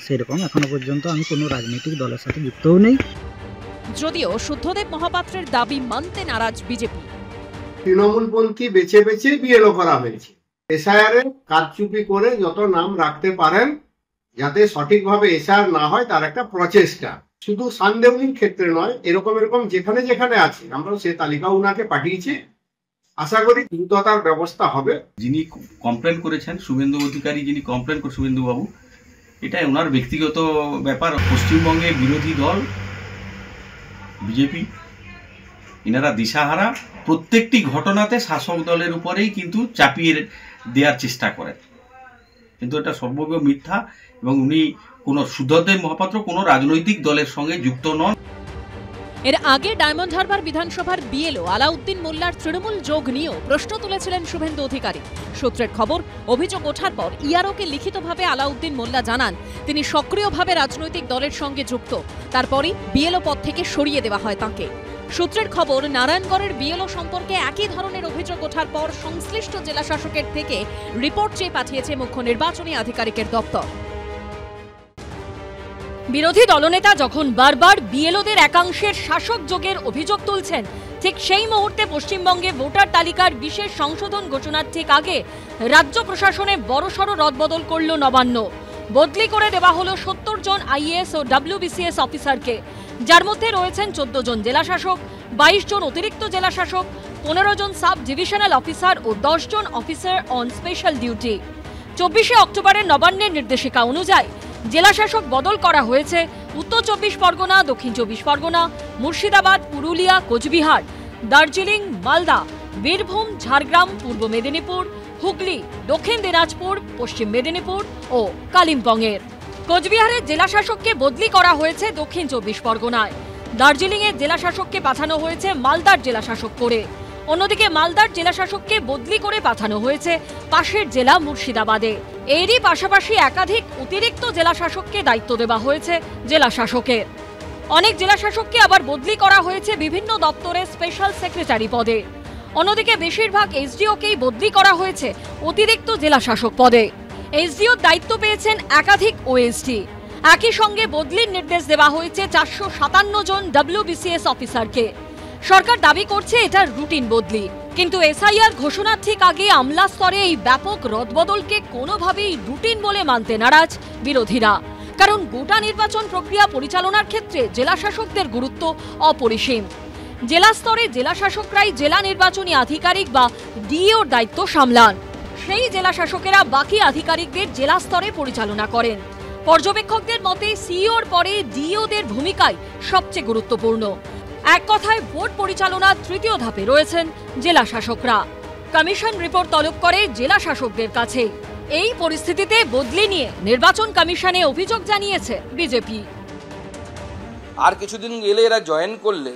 সেরকম এখনো পর্যন্ত আমি কোনো রাজনৈতিক দলের সাথে যুক্তও নেই।
যদিও শুদ্ধদেব মহাপাত্রের দাবি মানতে নারাজ বিজেপি।
তৃণমূলপন্থী বেছে বেছে বিএলও করা হয়েছে। এসআইআর কারচুপি করে যত নাম রাখতে পারেন যাতে সঠিকভাবে এসআইআর না হয় তার একটা প্রচেষ্টা। শুধু সানদেউলির ক্ষেত্রে নয়, এরকম যেখানে যেখানে আছে আমরা সে তালিকা উনাকে পাঠিয়েছি। আশা করি দ্রুততার ব্যবস্থা হবে।
যিনি কমপ্লেন করেছেন শুভেন্দু অধিকারী, যিনি কমপ্লেন করে শুভেন্দু বাবু, এটা ওনার ব্যক্তিগত ব্যাপার। পশ্চিমবঙ্গে বিরোধী দল বিজেপি, এনারা দিশাহারা, প্রত্যেকটি ঘটনাতে শাসক দলের উপরেই কিন্তু চাপিয়ে দেওয়ার চেষ্টা করেন, কিন্তু এটা সর্বজ্ঞ মিথ্যা। এবং উনি কোনো শুদ্ধদেব মহাপাত্র কোনো রাজনৈতিক দলের সঙ্গে যুক্ত নন।
এর আগে ডায়মন্ড হারবার বিধানসভার বিএলও আলাউদ্দিন মোল্লার তৃণমূল যোগ নিয়েও প্রশ্ন তুলেছিলেন শুভেন্দু অধিকারী। সূত্রের খবর, অভিযোগ ওঠার পর ইআরওকে লিখিতভাবে আলাউদ্দিন মোল্লা জানান তিনি সক্রিয়ভাবে রাজনৈতিক দলের সঙ্গে যুক্ত। তারপরই বিএলও পদ থেকে সরিয়ে দেওয়া হয় তাঁকে। সূত্রের খবর, নারায়ণগড়ের বিএলও সম্পর্কে একই ধরনের অভিযোগ ওঠার পর সংশ্লিষ্ট জেলা শাসকের থেকে রিপোর্ট চেয়ে পাঠিয়েছে মুখ্য নির্বাচনী আধিকারিকের দপ্তর। বিরোধী দলনেতা যখন বারবার বিএলওদের একাংশের শাসক যোগের অভিযোগ তুলছেন, ঠিক সেই মুহূর্তে পশ্চিমবঙ্গে ভোটার তালিকার বিশেষ সংশোধন ঘোষণার ঠিক আগে রাজ্য প্রশাসনে বড়সড় রদবদল করল নবান্ন। বদলি করে দেওয়া হলো 70 জন আইএএস ও ডব্লিউবিসিএস অফিসারকে, যার মধ্যে রয়েছেন 14 জন জেলাশাসক, 22 জন অতিরিক্ত জেলাশাসক, 15 জন সাব ডিভিশনাল অফিসার ও 10 জন অফিসার অন স্পেশাল ডিউটি। 24 অক্টোবরের নবান্নের নির্দেশিকা অনুযায়ী জেলাশাসক বদল করা হয়েছে উত্তর 24 পরগনা, দক্ষিণ 24 পরগনা, মুর্শিদাবাদ, পুরুলিয়া, কোচবিহার, দার্জিলিং, মালদা, বীরভূম, ঝাড়গ্রাম, পূর্ব মেদিনীপুর, হুগলি, দক্ষিণ দিনাজপুর, পশ্চিম মেদিনীপুর ও কালিম্পংয়ের। কোচবিহারের জেলাশাসককে বদলি করা হয়েছে দক্ষিণ 24 পরগনায়। দার্জিলিংয়ের জেলাশাসককে পাঠানো হয়েছে মালদার জেলাশাসক করে। অন্যদিকে মালদার জেলাশাসককে বদলি করে পাঠানো হয়েছে পাশের জেলা মুর্শিদাবাদে। এরই পাশাপাশি একাধিক অতিরিক্ত জেলাশাসককে দায়িত্ব দেওয়া হয়েছে জেলাশাসকের। অনেক জেলাশাসককে আবার বদলি করা হয়েছে বিভিন্ন দপ্তরের স্পেশাল সেক্রেটারি পদে। অন্যদিকে বেশিরভাগ এসডিওকেই বদলি করা হয়েছে অতিরিক্ত জেলাশাসক পদে। এসডিওর দায়িত্ব পেয়েছেন একাধিক ওএসডি। একই সঙ্গে বদলির নির্দেশ দেওয়া হয়েছে 457 জন ডব্লিউবিসিএস অফিসারকে। সরকার দাবি করছে এটা রুটিন বদলি, কিন্তু এসআইআর ঘোষণার ঠিক আগে আমলা স্তরে এই ব্যাপক রদবদলকে কোনোভাবেই রুটিন বলে মানতে নারাজ বিরোধীরা। কারণ গোটা নির্বাচন প্রক্রিয়া পরিচালনার ক্ষেত্রে জেলাশাসকদের গুরুত্ব অপরিসীম। জেলা স্তরে জেলাশাসকরাই জেলা নির্বাচনী আধিকারিক বা ডিইওর দায়িত্ব সামলান। সেই জেলাশাসকেরা বাকি আধিকারিকদের জেলা স্তরে পরিচালনা করেন। পর্যবেক্ষকদের মতে সিইওর পরে ডিইওদের ভূমিকাই সবচেয়ে গুরুত্বপূর্ণ। এক কথায় ভোট পরিচালনার তৃতীয় ধাপে রয়েছেন জেলা শাসকরা। কমিশন রিপোর্ট তলব করে জেলা শাসকদের কাছে। এই পরিস্থিতিতে বদলি নিয়ে নির্বাচন কমিশনে অভিযোগ জানিয়েছে বিজেপি।
আর কিছুদিন গেলে এরা জয়েন করলে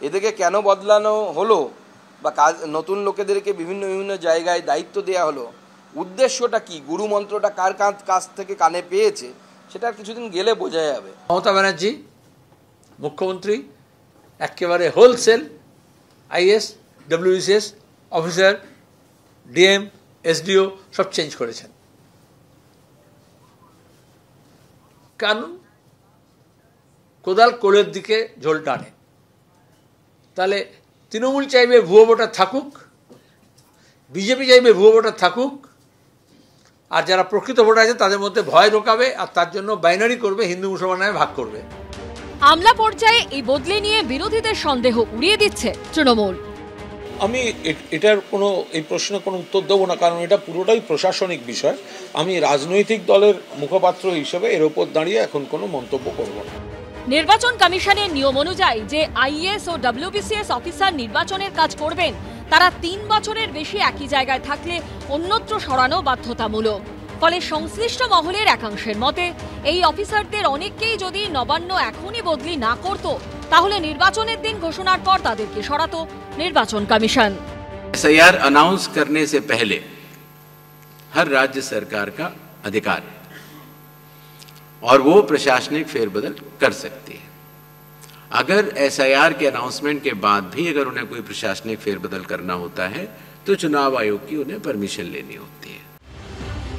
এদেরকে কেন বদলানো হলো বা নতুন লোকেদেরকে বিভিন্ন বিভিন্ন জায়গায় দায়িত্ব দেওয়া হলো, উদ্দেশ্যটা কি, গুরু মন্ত্রটা কার কাছ থেকে কানে পেয়েছে, সেটা কিছুদিন গেলে বোঝা যাবে।
মমতা ব্যানার্জি মুখ্যমন্ত্রী একেবারে wholesale is WBCS officer, DM, SDO সব চেঞ্জ করেছেন। কারণ কোদাল কোলের দিকে ঝোল টানে। তাহলে তৃণমূল চাইবে ভুয়ো ভোটার থাকুক, বিজেপি চাইবে ভুয়ো ভোটার থাকুক, আর যারা প্রকৃত ভোটার আছে তাদের মধ্যে ভয় ঢোকাবে, আর তার জন্য বাইনারি করবে, হিন্দু মুসলমান নামে ভাগ করবে।
আমলা পর্যায়ে এই বদলি নিয়ে বিরোধীদের সন্দেহ উড়িয়ে দিচ্ছে তৃণমূল।
আমি এটার এই প্রশ্নের কোনো উত্তর দেবো না, কারণ এটা পুরোটাই প্রশাসনিক বিষয়। আমি রাজনৈতিক দলের মুখপাত্র হিসেবে এর ওপর দাঁড়িয়ে এখন কোনো মন্তব্য করব না।
নির্বাচন কমিশনের নিয়ম অনুযায়ী যে আইএএস ও ডব্লিউবিসিএস অফিসার নির্বাচনের কাজ করবেন, তারা 3 বছরের বেশি একই জায়গায় থাকলে অন্যত্র সরানো বাধ্যতামূলক। ফলে সংশ্লিষ্ট মহলের একাংশের মতে এই অফিসারদের অনেককেই যদি নবান্ন এখনই বদলি না করত, তাহলে নির্বাচনের দিন ঘোষণার পর তাদেরকে সরাতো নির্বাচন কমিশন।
एसआईआर अनाउंस करने से पहले हर राज्य सरकार का अधिकार और वो प्रशासनिक फेरबदल कर सकती है। अगर एसआईआर के अनाउंसमेंट के बाद भी अगर उन्हें कोई प्रशासनिक फेरबदल करना होता है तो चुनाव आयोग की उन्हें परमिशन लेनी होती है।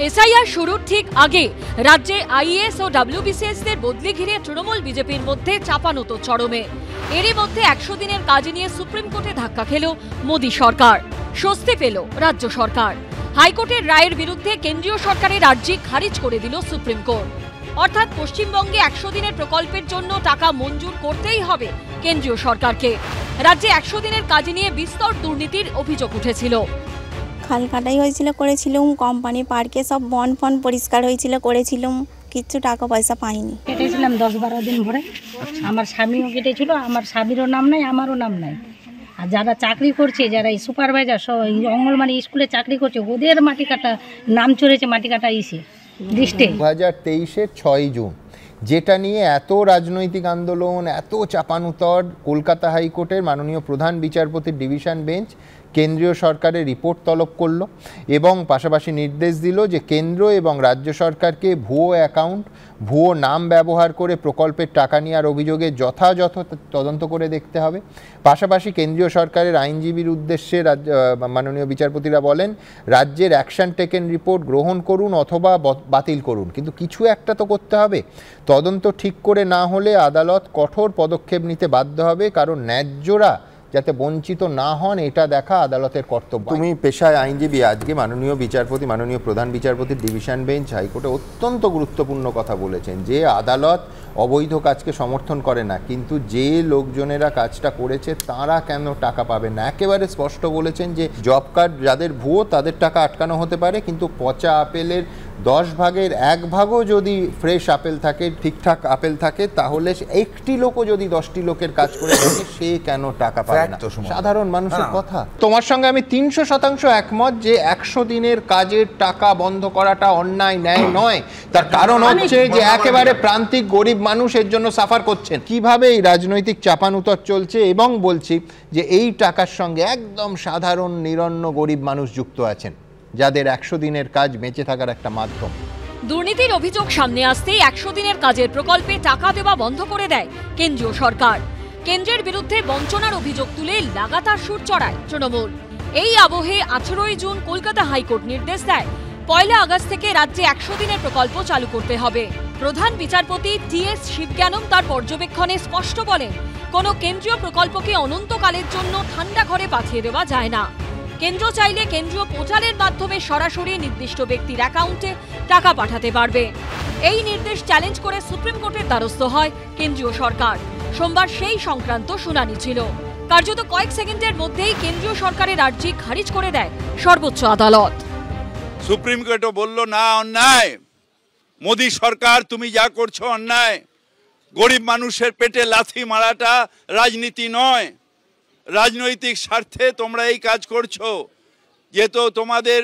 এসআইআর শুরুর ঠিক আগে রাজ্যে আইএএস ও ডব্লিউবিসিএসদের বদলি ঘিরে তৃণমূল বিজেপির মধ্যে চাপানো তো চরমে। এরই মধ্যে 100 দিনের কাজ নিয়ে সুপ্রিম কোর্টে ধাক্কা খেল মোদী সরকার, স্বস্তি পেল রাজ্য সরকার। হাইকোর্টের রায়ের বিরুদ্ধে কেন্দ্রীয় সরকারের আর্জি খারিজ করে দিল সুপ্রিম কোর্ট। অর্থাৎ পশ্চিমবঙ্গে 100 দিনের প্রকল্পের জন্য টাকা মঞ্জুর করতেই হবে কেন্দ্রীয় সরকারকে। রাজ্যে 100 দিনের কাজ নিয়ে বিস্তর দুর্নীতির অভিযোগ উঠেছিল।
খাল কাটাই হয়েছিল, করেছিলাম, কোম্পানি পার্কে সব বন ফন পরিষ্কার হয়েছিল, করেছিলাম, কিছু টাকা পয়সা পাইনি।
কেটেছিলাম 10-12 দিন ভরে। আমার স্বামীও কেটেছিল, আমার স্বামীরও নাম নাই, আমারও নাম নাই। আর যারা চাকরি করছে, যারা এই সুপারভাইজার সব অঙ্গনবাড়ি স্কুলে চাকরি করছে, ওদের মাটি কাটা নাম চড়েছে, মাটি কাটা ইসে লিস্টে।
2023-এর 6 জুন যেটা নিয়ে এত রাজনৈতিক আন্দোলন, এত চাপানুতর, কলকাতা হাইকোর্টের মাননীয় প্রধান বিচারপতির ডিভিশন বেঞ্চ কেন্দ্রীয় সরকারের রিপোর্ট তলব করলো এবং পাশাপাশি নির্দেশ দিল যে কেন্দ্র এবং রাজ্য সরকারকে ভুয়ো অ্যাকাউন্ট, ভুয়ো নাম ব্যবহার করে প্রকল্পের টাকা নেওয়ার অভিযোগে যথাযথ তদন্ত করে দেখতে হবে। পাশাপাশি কেন্দ্রীয় সরকারের আইনজীবীর উদ্দেশ্যে মাননীয় বিচারপতিরা বলেন, রাজ্যের অ্যাকশন টেকেন রিপোর্ট গ্রহণ করুন অথবা বাতিল করুন, কিন্তু কিছু একটা তো করতে হবে। তদন্ত ঠিক করে না হলে আদালত কঠোর পদক্ষেপ নিতে বাধ্য হবে, কারণ ন্যায্যরা যাতে বঞ্চিত না হন এটা দেখা আদালতের কর্তব্য। তুমি পেশায় আইনজীবী, আজকে মাননীয় বিচারপতি, মাননীয় প্রধান বিচারপতির ডিভিশন বেঞ্চ হাইকোর্টে অত্যন্ত গুরুত্বপূর্ণ কথা বলেছেন যে আদালত অবৈধ কাজকে সমর্থন করে না, কিন্তু যে লোকজনেরা কাজটা করেছে তারা কেন টাকা পাবে না। একেবারে স্পষ্ট বলেছেন যে জব কার্ড যাদের ভুয়ো তাদের টাকা আটকানো হতে পারে, কিন্তু পচা আপেলের 10 ভাগের 1 ভাগও যদি ফ্রেশ আপেল থাকে, ঠিকঠাক আপেল থাকে, তাহলে একটি লোকও যদি 10টি লোকের কাজ করে থাকে সে কেন টাকা পাবে না? সাধারণ মানুষের কথা। তোমার সঙ্গে আমি 300% একমত যে 100 দিনের কাজের টাকা বন্ধ করাটা অন্যায়, ন্যায় নয়। তার কারণ হচ্ছে যে একেবারে প্রান্তিক গরিব মানুষের জন্য সাফার করছেন। কিভাবে এই রাজনৈতিক চাপানুতর চলছে, এবং বলছি যে এই টাকার সঙ্গে একদম সাধারণ নিরন্ন গরিব মানুষ যুক্ত আছেন, যাদের 100 দিনের কাজ বেঁচে থাকার একটা মাধ্যম।
দুর্নীতির অভিযোগ সামনে আসতেই 100 দিনের কাজের প্রকল্পে টাকা দেওয়া বন্ধ করে দেয় কেন্দ্রীয় সরকার। কেন্দ্রের বিরুদ্ধে বঞ্চনার অভিযোগ তুলে লাগাতার সুর চড়ায় তৃণমূল। এই আবহে 18 জুন কলকাতা হাইকোর্ট নির্দেশ দেয় 1 আগস্ট থেকে রাজ্যে 100 দিনের প্রকল্প চালু করতে হবে। প্রধান বিচারপতি টি.এস. শিবজ্ঞানম তার পর্যবেক্ষণে স্পষ্ট বলেন, কোনো কেন্দ্রীয় প্রকল্পকে অনন্তকালের জন্য ঠান্ডা ঘরে পাঠিয়ে দেওয়া যায় না। কেন্দ্র চাইলে কেন্দ্রীয় পোর্টালের মাধ্যমে সরাসরি নির্দিষ্ট ব্যক্তির অ্যাকাউন্টে টাকা পাঠাতে পারবে। এই নির্দেশ চ্যালেঞ্জ করে সুপ্রিম কোর্টের দ্বারস্থ হয় কেন্দ্রীয় সরকার। সোমবার সেই সংক্রান্ত শুনানি ছিল। কার্যত কয়েক সেকেন্ডের মধ্যেই কেন্দ্রীয় সরকারের আর্জি খারিজ করে দেয় সর্বোচ্চ আদালত।
সুপ্রিম কোর্টও বলল না, অন্যায়, মোদী সরকার তুমি যা করছো অন্যায়। গরিব মানুষের পেটে লাথি মারাটা রাজনীতি নয়, রাজনৈতিক স্বার্থে তোমরা এই কাজ করছো। যে তো তোমাদের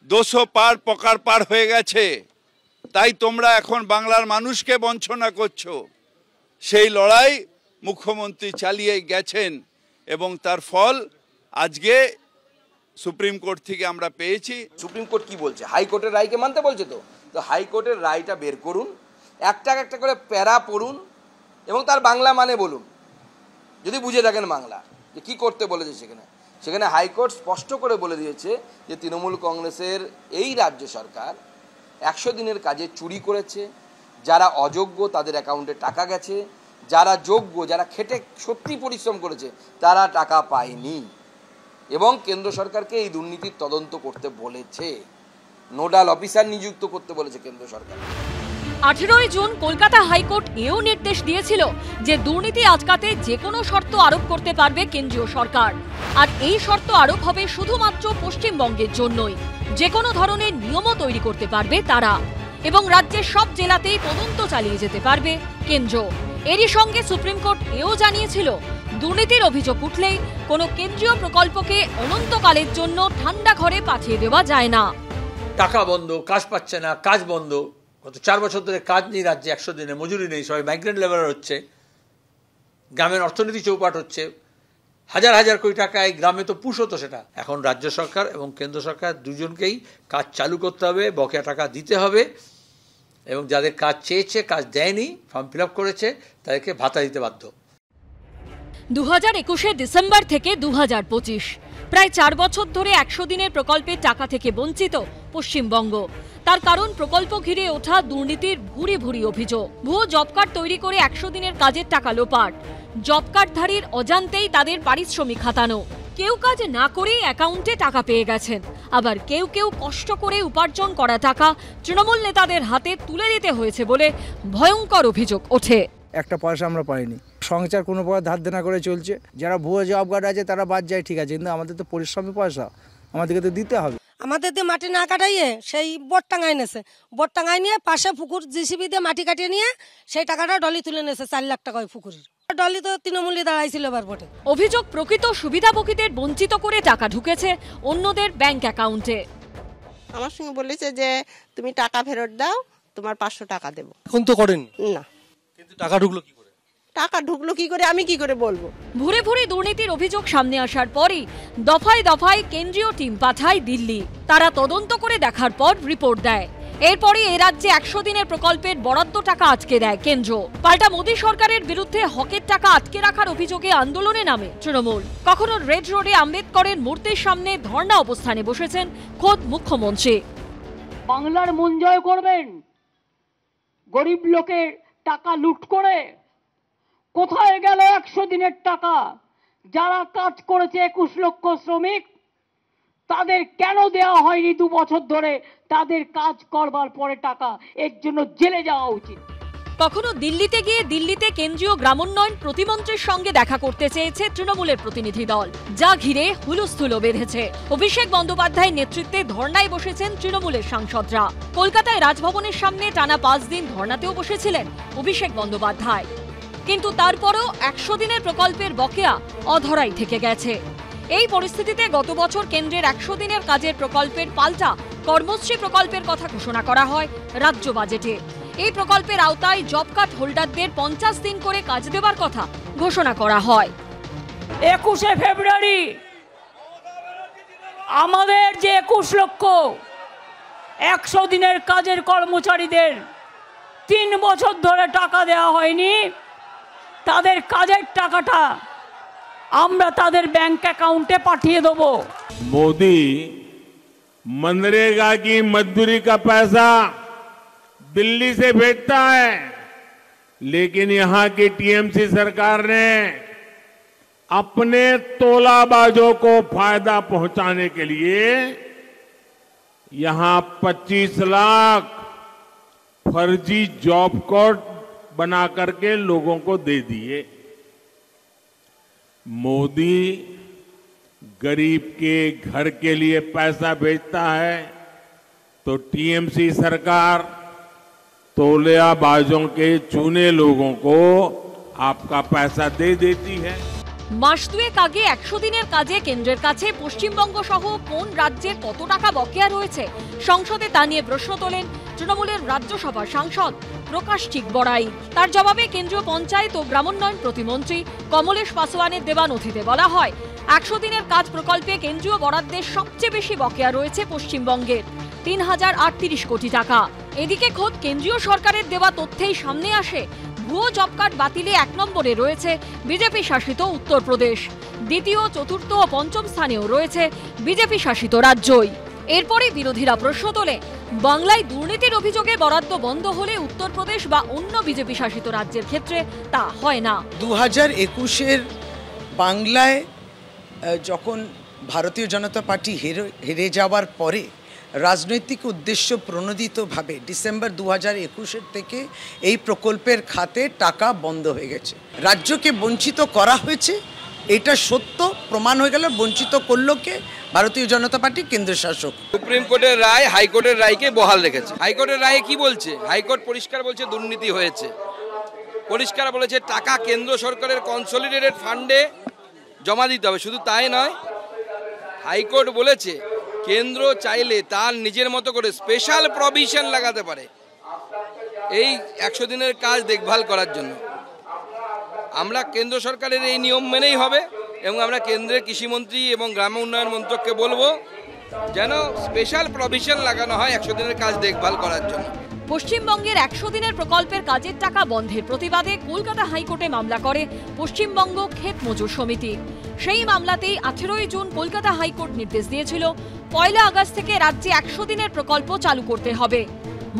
200 পার পকার পার হয়ে গেছে, তাই তোমরা এখন বাংলার মানুষকে বঞ্চনা করছো। সেই লড়াই মুখ্যমন্ত্রী চালিয়ে গেছেন এবং তার ফল আজকে সুপ্রিম কোর্ট থেকে আমরা পেয়েছি।
সুপ্রিম কোর্ট কি বলছে? হাইকোর্টের রায়কে মানতে বলছে। তো হাইকোর্টের রায়টা বের করুন, একটা একটা করে প্যারা পড়ুন এবং তার বাংলা মানে বলুন, যদি বুঝে থাকেন বাংলা, যে কী করতে বলেছে। সেখানে হাইকোর্ট স্পষ্ট করে বলে দিয়েছে যে তৃণমূল কংগ্রেসের এই রাজ্য সরকার 100 দিনের কাজে চুরি করেছে, যারা অযোগ্য তাদের অ্যাকাউন্টে টাকা গেছে, যারা যোগ্য, যারা খেটে সত্যি পরিশ্রম করেছে তারা টাকা পায়নি, এবং কেন্দ্র সরকারকে এই দুর্নীতির তদন্ত করতে বলেছে, নোডাল অফিসার নিযুক্ত করতে বলেছে কেন্দ্র সরকার।
18 জুন কলকাতা হাইকোর্ট এও নির্দেশ দিয়েছিল যে দুর্নীতি আটকাতে যে কোনো শর্ত আরোপ করতে পারবে কেন্দ্রীয় সরকার, আর এই শর্ত আরোপ হবে শুধুমাত্র পশ্চিমবঙ্গের জন্যই। যে কোনো ধরনের নিয়মও তৈরি করতে পারবে তারা, এবং রাজ্যের সব জেলাতেই তদন্ত চালিয়ে যেতে পারবে কেন্দ্র। এরই সঙ্গে সুপ্রিম কোর্ট এও জানিয়েছিল দুর্নীতির অভিযোগ উঠলেই কোনো কেন্দ্রীয় প্রকল্পকে অনন্তকালের জন্য ঠান্ডা ঘরে পাঠিয়ে দেওয়া যায় না।
টাকা বন্ধ, কাজ পাচ্ছে না, কাজ বন্ধ, গত 4 বছর ধরে কাজ নেই রাজ্যে, 100 দিনে মজুরি নেই, সবাই মাইগ্রেন্ট লেবারার হচ্ছে, গ্রামের অর্থনীতি চৌপাট হচ্ছে, হাজার হাজার কোটি টাকা এই গ্রামে তো পুষ হতো। সেটা এখন রাজ্য সরকার এবং কেন্দ্র সরকার দুজনকেই কাজ চালু করতে হবে, বকেয়া টাকা দিতে হবে, এবং যাদের কাজ চেয়েছে কাজ দেয়নি, ফর্ম ফিল আপ করেছে, তাদেরকে ভাতা দিতে বাধ্য।
2021 ডিসেম্বর থেকে 2025 প্রায় 4 বছর ধরে 100 দিনের প্রকল্পের টাকা থেকে বঞ্চিত পশ্চিমবঙ্গ। তার কারণ প্রকল্প ঘিরে ওঠা দুর্নীতির ভুরি ভুরি অভিযোগ। ভুয়ো জব কার্ড তৈরি করে 100 দিনের কাজের টাকা লোপাট, জব কার্ডধারীর অজান্তেই তাদের পারিশ্রমিক হাতানো। কেউ কাজ না করেই অ্যাকাউন্টে টাকা পেয়ে গেছেন, আবার কেউ কষ্ট করে উপার্জন করা টাকা তৃণমূল নেতাদের হাতে তুলে দিতে হয়েছে বলে ভয়ঙ্কর অভিযোগ ওঠে।
একটা পয়সা আমরা পাইনি, সংসার কোনো প্রকার ধার দেনা করে চলছে। যারা ভুয়ো জব কার্ড আছে তারা বাদ যায়, ঠিক আছে, কিন্তু আমাদের তো পরিশ্রমী পয়সা আমাদেরকে তো দিতে হবে।
আমাদের দিয়ে মাটি না কাটাইয়ে সেই বোট টাঙাই নেছে, বোট টাঙাই নিয়ে পাশে পুকুর জিসিবি দিয়ে মাটি কাটিয়ে নিয়ে সেই টাকাটা ডলি তুলে নেছে 4 লাখ টাকা ওই পুকুরের। ডলি তো তৃণমূলে দাঁড়াইছিল এবার ভোটে।
অভিযোগ প্রকৃত সুবিধাভোগীদের বঞ্চিত করে টাকা ঢুকেছে অন্যদের ব্যাংক অ্যাকাউন্টে।
আমার সঙ্গে বলেছে যে তুমি টাকা ফেরত দাও, তোমার 500 টাকা দেবো।
এখন তো করেন
না,
কিন্তু টাকা ঢুকলো কি করে?
টাকা ঢুকলো কি করে আমি কি করে বলবো?
ভুরে ভুরে দুর্নীতির অভিযোগ সামনে আসার পরই দফায় দফায় কেন্দ্রীয় টিম পাঠায় দিল্লি। তারা তদন্ত করে দেখার পর রিপোর্ট দেয়। এরপরই এ রাজ্যে 100 দিনের প্রকল্পের বরাদ্দ টাকা আটকে দেয় কেন্দ্র। পাল্টা মোদী সরকারের বিরুদ্ধে হকের টাকা আটকে রাখার অভিযোগে আন্দোলনে নামে তৃণমূল। কখনো রেড রোডে আম্বেদকরের মূর্তির সামনে ধর্ণা অবস্থানে বসেছেন খোদ মুখ্যমন্ত্রী।
বাংলার মন জয় করবেন, গরিব লোকের টাকা লুট করে কোথায় গেল 100 দিনের টাকা? যারা কাজ করেছে 21 লক্ষ শ্রমিক, তাদের কেন দেওয়া হয়নি 2 বছর ধরে? তাদের কাজ করবার পরে টাকা, এর জন্য জেলে যাওয়া উচিত।
কখনো দিল্লিতে গিয়ে দিল্লিতে কেন্দ্রীয় গ্রামোন্নয়ন প্রতিমন্ত্রীর সঙ্গে দেখা করতে চেয়েছে তৃণমূলের প্রতিনিধি দল, যা ঘিরে হুলস্থুল বেঁধেছে। অভিষেক বন্দ্যোপাধ্যায়ের নেতৃত্বে ধর্নায় বসেছেন তৃণমূলের সাংসদরা। কলকাতায় রাজভবনের সামনে টানা 5 দিন ধর্নাতেও বসেছিলেন অভিষেক বন্দ্যোপাধ্যায়। কিন্তু তারপরও 100 দিনের প্রকল্পের বকেয়া অধরাই থেকে গেছে। এই পরিস্থিতিতে গত বছর কেন্দ্রের 100 দিনের কাজের প্রকল্পের পাল্টা কর্মশ্রী প্রকল্পের কথা ঘোষণা করা হয় রাজ্য বাজেটে। এই প্রকল্পের আওতায় জব কার্ড হোল্ডারদের 50 দিন করে কাজ দেওয়ার কথা ঘোষণা করা হয়।
21 ফেব্রুয়ারি আমাদের যে 21 লক্ষ 100 দিনের কাজের কর্মচারীদের 3 বছর ধরে টাকা দেওয়া হয়নি, তাদের কাজের টাকাটা আমরা তাদের ব্যাংক অ্যাকাউন্টে পাঠিয়ে দেব।
मोदी मनरेगा की मजदूरी का पैसा दिल्ली से भेजता है, लेकिन यहां की टीएमसी सरकार ने अपने तोलाबाजों को फायदा पहुंचाने के लिए यहां 25 लाख फर्जी जॉब कार्ड बना करके लोगों को दे दिए। मोदी गरीब के घर के लिए पैसा भेजता है तो टीएमसी सरकार तोलेबाजों के चुने लोगों को आपका पैसा दे देती है।
মাস দুয়েক আগে 100 দিনের কাজে কেন্দ্রের কাছে পশ্চিমবঙ্গ সহ কোন রাজ্যের কত টাকা বকেয়া রয়েছে সংসদে তা নিয়ে প্রশ্ন তোলেন তৃণমূলের রাজ্যসভা সাংসদ প্রকাশ চিকবড়াই। তার জবাবে কেন্দ্রীয় পঞ্চায়েত ও গ্রামোন্নয়ন প্রতিমন্ত্রী কমলেশ পাসওয়ানের দেওয়া নথিতে বলা হয় 100 দিনের কাজ প্রকল্পে কেন্দ্রীয় বরাদ্দের সবচেয়ে বেশি বকেয়া রয়েছে পশ্চিমবঙ্গের 3038 কোটি টাকা। এদিকে খোদ কেন্দ্রীয় সরকারের দেওয়া তথ্যেই সামনে আসে ভুয়ো জব কার্ড বাতিলে 1 নম্বরে রয়েছে বিজেপি শাসিত উত্তরপ্রদেশ, দ্বিতীয়, চতুর্থ ও পঞ্চম স্থানেও রয়েছে বিজেপি শাসিত রাজ্যই। এরপরে বিরোধীরা প্রশ্ন তোলে বাংলায় দুর্নীতির অভিযোগে বরাদ্দ বন্ধ হলে উত্তরপ্রদেশ বা অন্য বিজেপি শাসিত রাজ্যের ক্ষেত্রে তা হয় না।
2021-এর বাংলায় যখন ভারতীয় জনতা পার্টি হেরে যাওয়ার পরে রাজনৈতিক উদ্দেশ্য প্রণোদিতভাবে ডিসেম্বর 2021 থেকে এই প্রকল্পের খাতে টাকা বন্ধ হয়ে গেছে। রাজ্যকে বঞ্চিত করা হয়েছে, এটা সত্য প্রমাণ হয়ে গেল। বঞ্চিত করলো কে? ভারতীয় জনতা পার্টি, কেন্দ্র শাসক।
সুপ্রিম কোর্টের রায় হাইকোর্টের রায়কে বহাল রেখেছে। হাইকোর্টের রায়ে কি বলছে? হাইকোর্ট পরিষ্কার বলছে দুর্নীতি হয়েছে, পরিষ্কার বলেছে টাকা কেন্দ্র সরকারের কনসলিডেটেড ফান্ডে জমা দিতে হবে। শুধু তাই নয়, হাইকোর্ট বলেছে কেন্দ্র চাইলে তার নিজের মতো করে স্পেশাল প্রভিশন লাগাতে পারে এই 100 দিনের কাজ দেখভাল করার জন্য। আমরা কেন্দ্র সরকারের এই নিয়ম মেনেই হবে এবং আমরা কেন্দ্রের কৃষিমন্ত্রী এবং গ্রাম উন্নয়ন মন্ত্রককে বলবো যেন স্পেশাল প্রভিশন লাগানো হয় 100 দিনের কাজ দেখভাল করার জন্য।
পশ্চিমবঙ্গের 100 দিনের প্রকল্পের কাজের টাকা বন্ধের প্রতিবাদে কলকাতা হাইকোর্টে মামলা করে পশ্চিমবঙ্গ ক্ষেত মজুর সমিতি। সেই মামলাতেই 18 জুন কলকাতা হাইকোর্ট নির্দেশ দিয়েছিল 1 আগস্ট থেকে রাজ্যে 100 দিনের প্রকল্প চালু করতে হবে।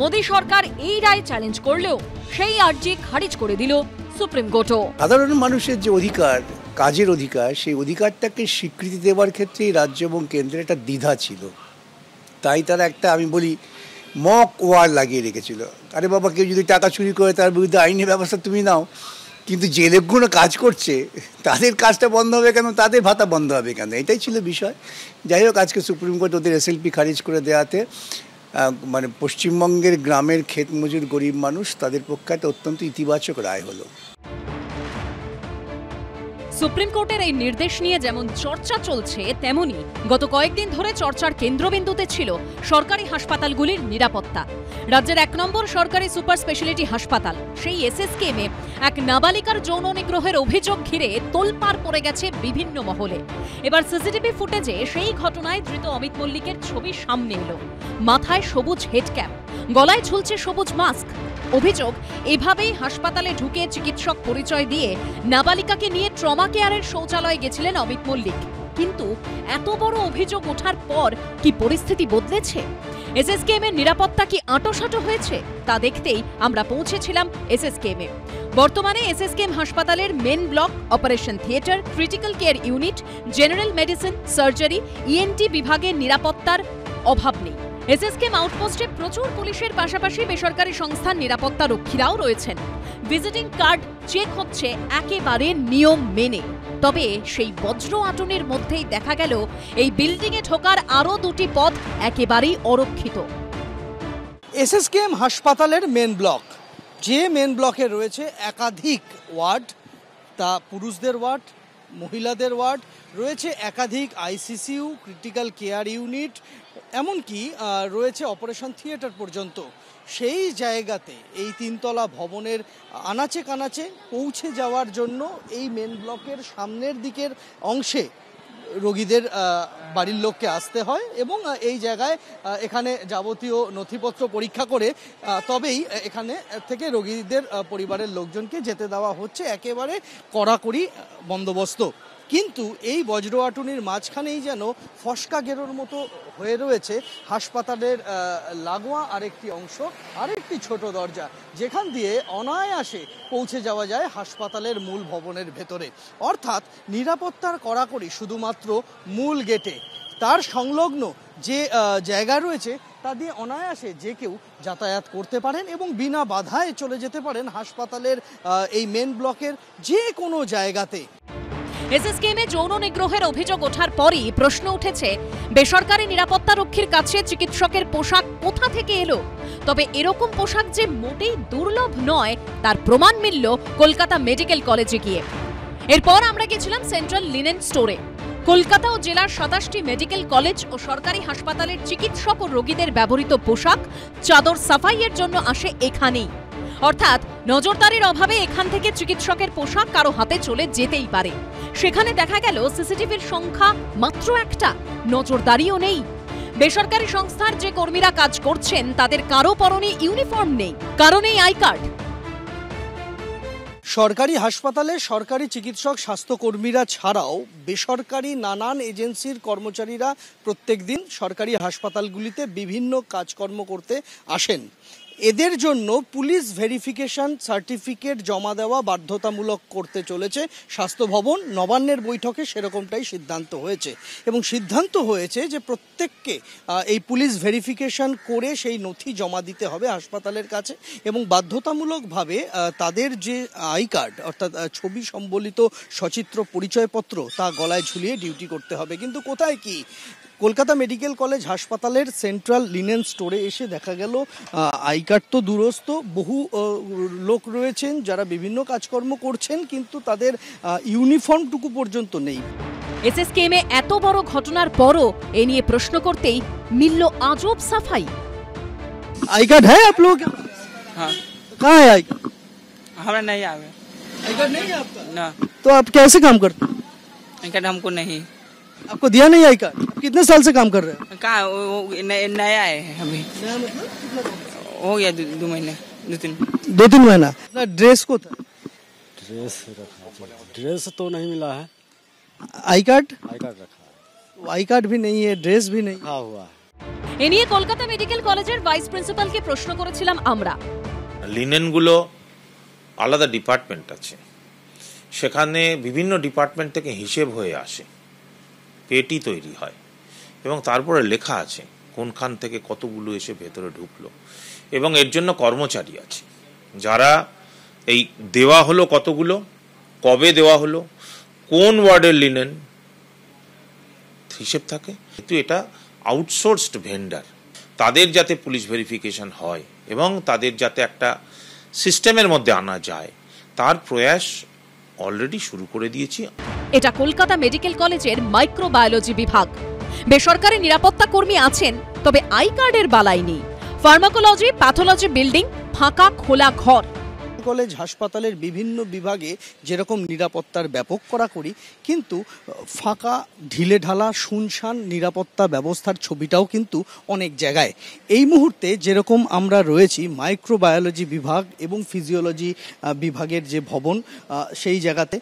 মোদী সরকার এই রায় চ্যালেঞ্জ করলেও সেই আর্জি খারিজ করে দিল সুপ্রিম কোর্টও।
সাধারণ মানুষের যে অধিকার, কাজের অধিকার, সেই অধিকারটাকে স্বীকৃতি দেওয়ার ক্ষেত্রে রাজ্য এবং কেন্দ্রের একটা দ্বিধা ছিল। তাই তারা একটা, আমি বলি, মক ওয়ার লাগিয়ে রেখেছিল। আরে বাবা, কেউ যদি টাকা চুরি করে তার বিরুদ্ধে আইনি ব্যবস্থা তুমি নাও, কিন্তু যে লোকগুলো কাজ করছে তাদের কাজটা বন্ধ হবে কেন, তাদের ভাতা বন্ধ হবে কেন, এটাই ছিল বিষয়। যাই হোক, আজকে সুপ্রিম কোর্ট ওদের এসএলপি খারিজ করে দেওয়াতে মানে পশ্চিমবঙ্গের গ্রামের ক্ষেত মজুর গরিব মানুষ তাদের পক্ষে একটা অত্যন্ত ইতিবাচক রায় হলো।
সুপ্রিম কোর্টের এই নির্দেশ নিয়ে যেমন চর্চা চলছে, তেমনি গত কয়েকদিন ধরে চর্চার কেন্দ্রবিন্দুতে ছিল সরকারি হাসপাতালগুলির নিরাপত্তা। রাজ্যের 1 নম্বর সরকারি সুপার স্পেশালিটি হাসপাতাল, সেই এসএসকেএমে এক নাবালিকার যৌন নিগ্রহের অভিযোগ ঘিরে তোলপাড় পড়ে গেছে বিভিন্ন মহলে। এবার সিসিটিভি ফুটেজে সেই ঘটনায় ধৃত অমিত মল্লিকের ছবি সামনে এলো। মাথায় সবুজ হেডক্যাপ, গলায় ঝুলছে সবুজ মাস্ক। অভিযোগ, এভাবেই হাসপাতালে ঢুকে চিকিৎসক পরিচয় দিয়ে নাবালিকাকে নিয়ে ট্রমা কেয়ারের শৌচালয়ে গেছিলেন অমিত মল্লিক। কিন্তু এত বড় অভিযোগ ওঠার পর কি পরিস্থিতি বদলেছে? এসএসকেএম এর নিরাপত্তা কি আঁটোসাঁটো হয়েছে? তা দেখতেই আমরা পৌঁছেছিলাম এসএসকেএম এ। বর্তমানে এসএসকেএম হাসপাতালের main block, operation theatre, critical care unit, general medicine, surgery, ENT বিভাগের নিরাপত্তার অভাব নেই। এসএসকেএম আউটপোস্টে প্রচুর পুলিশের পাশাপাশি বেসরকারি সংস্থার নিরাপত্তা রক্ষীরাও রয়েছেন। ভিজিটিং কার্ড চেক হচ্ছে একেবারে নিয়ম মেনে। তবে সেই বজ্র আটনের মধ্যেই দেখা গেল এই বিল্ডিংয়ে ঢোকার আরও 2টি পথ একেবারেই অরক্ষিত।
এসএসকেএম হাসপাতালের মেন ব্লক, যে মেন ব্লকে রয়েছে একাধিক ওয়ার্ড, তা পুরুষদের ওয়ার্ড, মহিলাদের ওয়ার্ড, রয়েছে একাধিক আইসিসিইউ, ক্রিটিক্যাল কেয়ার ইউনিট, এমনকি রয়েছে অপারেশন থিয়েটার পর্যন্ত। সেই জায়গাতে এই 3 তলা ভবনের আনাচে কানাচে পৌঁছে যাওয়ার জন্য এই মেন ব্লকের সামনের দিকের অংশে রোগীদের বাড়ির লোককে আসতে হয় এবং এই জায়গায় এখানে যাবতীয় নথিপত্র পরীক্ষা করে তবেই এখানে থেকে রোগীদের পরিবারের লোকজনকে যেতে দেওয়া হচ্ছে। একেবারে কড়াকড়ি বন্দোবস্ত। কিন্তু এই বজ্র আটুনির মাঝখানেই যেন ফসকা গেরোর মতো হয়ে রয়েছে হাসপাতালের লাগোয়া আরেকটি অংশ, আরেকটি ছোট দরজা, যেখান দিয়ে অনায়াসে পৌঁছে যাওয়া যায় হাসপাতালের মূল ভবনের ভেতরে। অর্থাৎ নিরাপত্তার কড়াকড়ি শুধুমাত্র মূল গেটে, তার সংলগ্ন যে জায়গা রয়েছে তা দিয়ে অনায়াসে যে কেউ যাতায়াত করতে পারেন এবং বিনা বাধায় চলে যেতে পারেন হাসপাতালের এই মেন ব্লকের যে কোনো জায়গাতে।
এসএসকেএমে যৌন নিগ্রহের অভিযোগ ওঠার পরই প্রশ্ন উঠেছে, বেসরকারি নিরাপত্তা রক্ষীর কাছে চিকিৎসকের পোশাক কোথা থেকে এলো? তবে এরকম পোশাক যে মোটেই দুর্লভ নয় তার প্রমাণ মিলল কলকাতা মেডিকেল কলেজে গিয়ে। এরপর আমরা গেছিলাম সেন্ট্রাল লিনেন স্টোরে। কলকাতা ও জেলার 27টি মেডিকেল কলেজ ও সরকারি হাসপাতালের চিকিৎসক ও রোগীদের ব্যবহৃত পোশাক, চাদর সাফাইয়ের জন্য আসে এখানেই। অর্থাৎ নজরদারির অভাবে এখান থেকে চিকিৎসকের পোশাক কারো হাতে চলে যেতেই পারে। সেখানে দেখা গেল সিসিটিভির সংখ্যা মাত্র একটা, নজরদারিও নেই। বেসরকারি সংস্থার যে কর্মীরা কাজ করছেন তাদের কারো পরনে ইউনিফর্ম নেই, কারণ এই আই কার্ড।
সরকারি হাসপাতালে সরকারি চিকিৎসক স্বাস্থ্যকর্মীরা ছাড়াও বেসরকারি নানান এজেন্সির কর্মচারীরা প্রত্যেকদিন সরকারি হাসপাতালগুলিতে বিভিন্ন কাজকর্ম করতে আসেন। এদের জন্য পুলিশ ভেরিফিকেশন সার্টিফিকেট জমা দেওয়া বাধ্যতামূলক করতে চলেছে স্বাস্থ্য ভবন। নবান্নের বৈঠকে সেরকমটাই সিদ্ধান্ত হয়েছে এবং সিদ্ধান্ত হয়েছে যে প্রত্যেককে এই পুলিশ ভেরিফিকেশন করে সেই নথি জমা দিতে হবে হাসপাতালের কাছে এবং বাধ্যতামূলকভাবে তাদের যে আই কার্ড অর্থাৎ ছবি সম্বলিত সচিত্র পরিচয়পত্র তা গলায় ঝুলিয়ে ডিউটি করতে হবে। কিন্তু কোথায় কি? কলকাতা মেডিকেল কলেজ হাসপাতালের সেন্ট্রাল লিনেন স্টোরে এসে দেখা গেল আই কার্ড তো দূরস্থ, বহু লোক রয়েছেন যারা বিভিন্ন কাজকর্ম করছেন, কিন্তু তাদের ইউনিফর্মটুকু পর্যন্ত নেই।
এসএসকেএমে এত বড় ঘটনার পরও এ নিয়ে প্রশ্ন করতেই মিলল আজব সাফাই।
आई कार्ड है आप लोग?
हाँ।
कहाँ है आई कार्ड?
हमें नहीं आवे।
आई कार्ड नहीं है आपका?
ना।
तो आप कैसे काम करते?
आई कार्ड हमको नहीं।
आपको दिया नहीं आई कार्ड? कितने साल से काम कर रहे हैं?
कहाँ नया है अभी।
नया मतलब?
हो गया 2 महीने
2-3 महीना। ना ड्रेस को था?
ड्रेस तो नहीं मिला है।
I card?
आई कार्ड रखा है।
आई कार्ड भी नहीं है, ड्रेस भी नहीं।
हाँ हुआ है।
এ নিয়ে কলকাতা মেডিকেল কলেজের ভাইস প্রিন্সিপালকে প্রশ্ন করেছিলাম আমরা।
লিনেনগুলো আলাদা ডিপার্টমেন্ট আছে, সেখানে বিভিন্ন ডিপার্টমেন্ট থেকে হিসেব হয়ে আসে, পেটি তৈরি হয় এবং তারপরে লেখা আছে কোনখান থেকে কতগুলো এসে ভেতরে ঢুকলো এবং এর জন্য কর্মচারী আছে যারা এই দেওয়া হলো কতগুলো, কবে দেওয়া হলো, কোন ওয়ার্ডের লিনেন হিসেব থাকে। কিন্তু এটা আউটসোর্সড ভেন্ডার, তাদের যাতে পুলিশ ভেরিফিকেশন হয় এবং তাদের যাতে একটা সিস্টেমের মধ্যে আনা যায় তার প্রয়াস অলরেডি শুরু করে দিয়েছি।
এটা কলকাতা মেডিকেল কলেজের মাইক্রোবায়োলজি বিভাগ। বেসরকারি নিরাপত্তা কর্মী আছেন, তবে আই কার্ডের বালাই নেই। ফার্মাকোলজি, প্যাথোলজি বিল্ডিং, ফাঁকা খোলা ঘর।
কলেজ হাসপাতালের বিভিন্ন বিভাগে যেরকম নিরাপত্তার ব্যাপক কড়াকড়ি, কিন্তু ফাঁকা ঢিলেঢালা শুনশান নিরাপত্তা ব্যবস্থার ছবিটাও কিন্তু অনেক জায়গায়। এই মুহূর্তে যেরকম আমরা রয়েছি মাইক্রোবায়োলজি বিভাগ এবং ফিজিওলজি বিভাগের যে ভবন, সেই জায়গাতে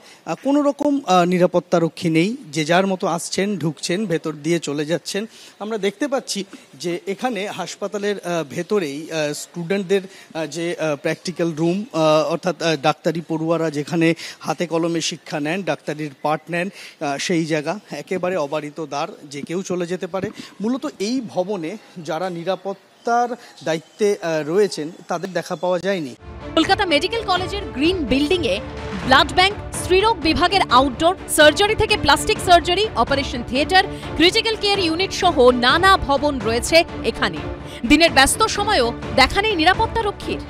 কোনো রকম নিরাপত্তারক্ষী নেই। যে যার মতো আসছেন, ঢুকছেন, ভেতর দিয়ে চলে যাচ্ছেন। আমরা দেখতে পাচ্ছি যে এখানে হাসপাতালের ভেতরেই স্টুডেন্টদের যে প্র্যাকটিক্যাল রুম, অর্থাৎ ডাক্তারি পড়ুয়ারা যেখানে হাতে কলমে শিক্ষা নেন, ডাক্তারির পাঠ নেন, সেই জায়গা একেবারে অবারিত দ্বার, যে কেউ চলে যেতে পারে। মূলত এই ভবনে যারা নিরাপত্তার দায়িত্বে রয়েছেন তাদের দেখা পাওয়া যায়নি।
কলকাতা মেডিকেল কলেজের গ্রিন বিল্ডিং এ ব্লাড ব্যাংক, স্ত্রীরোগ বিভাগের আউটডোর, সার্জারি থেকে plastic surgery, operation theatre, critical care unit সহ নানা ভবন রয়েছে এখানে। দিনের ব্যস্ত সময়েও দেখা নেই নিরাপত্তা রক্ষীর।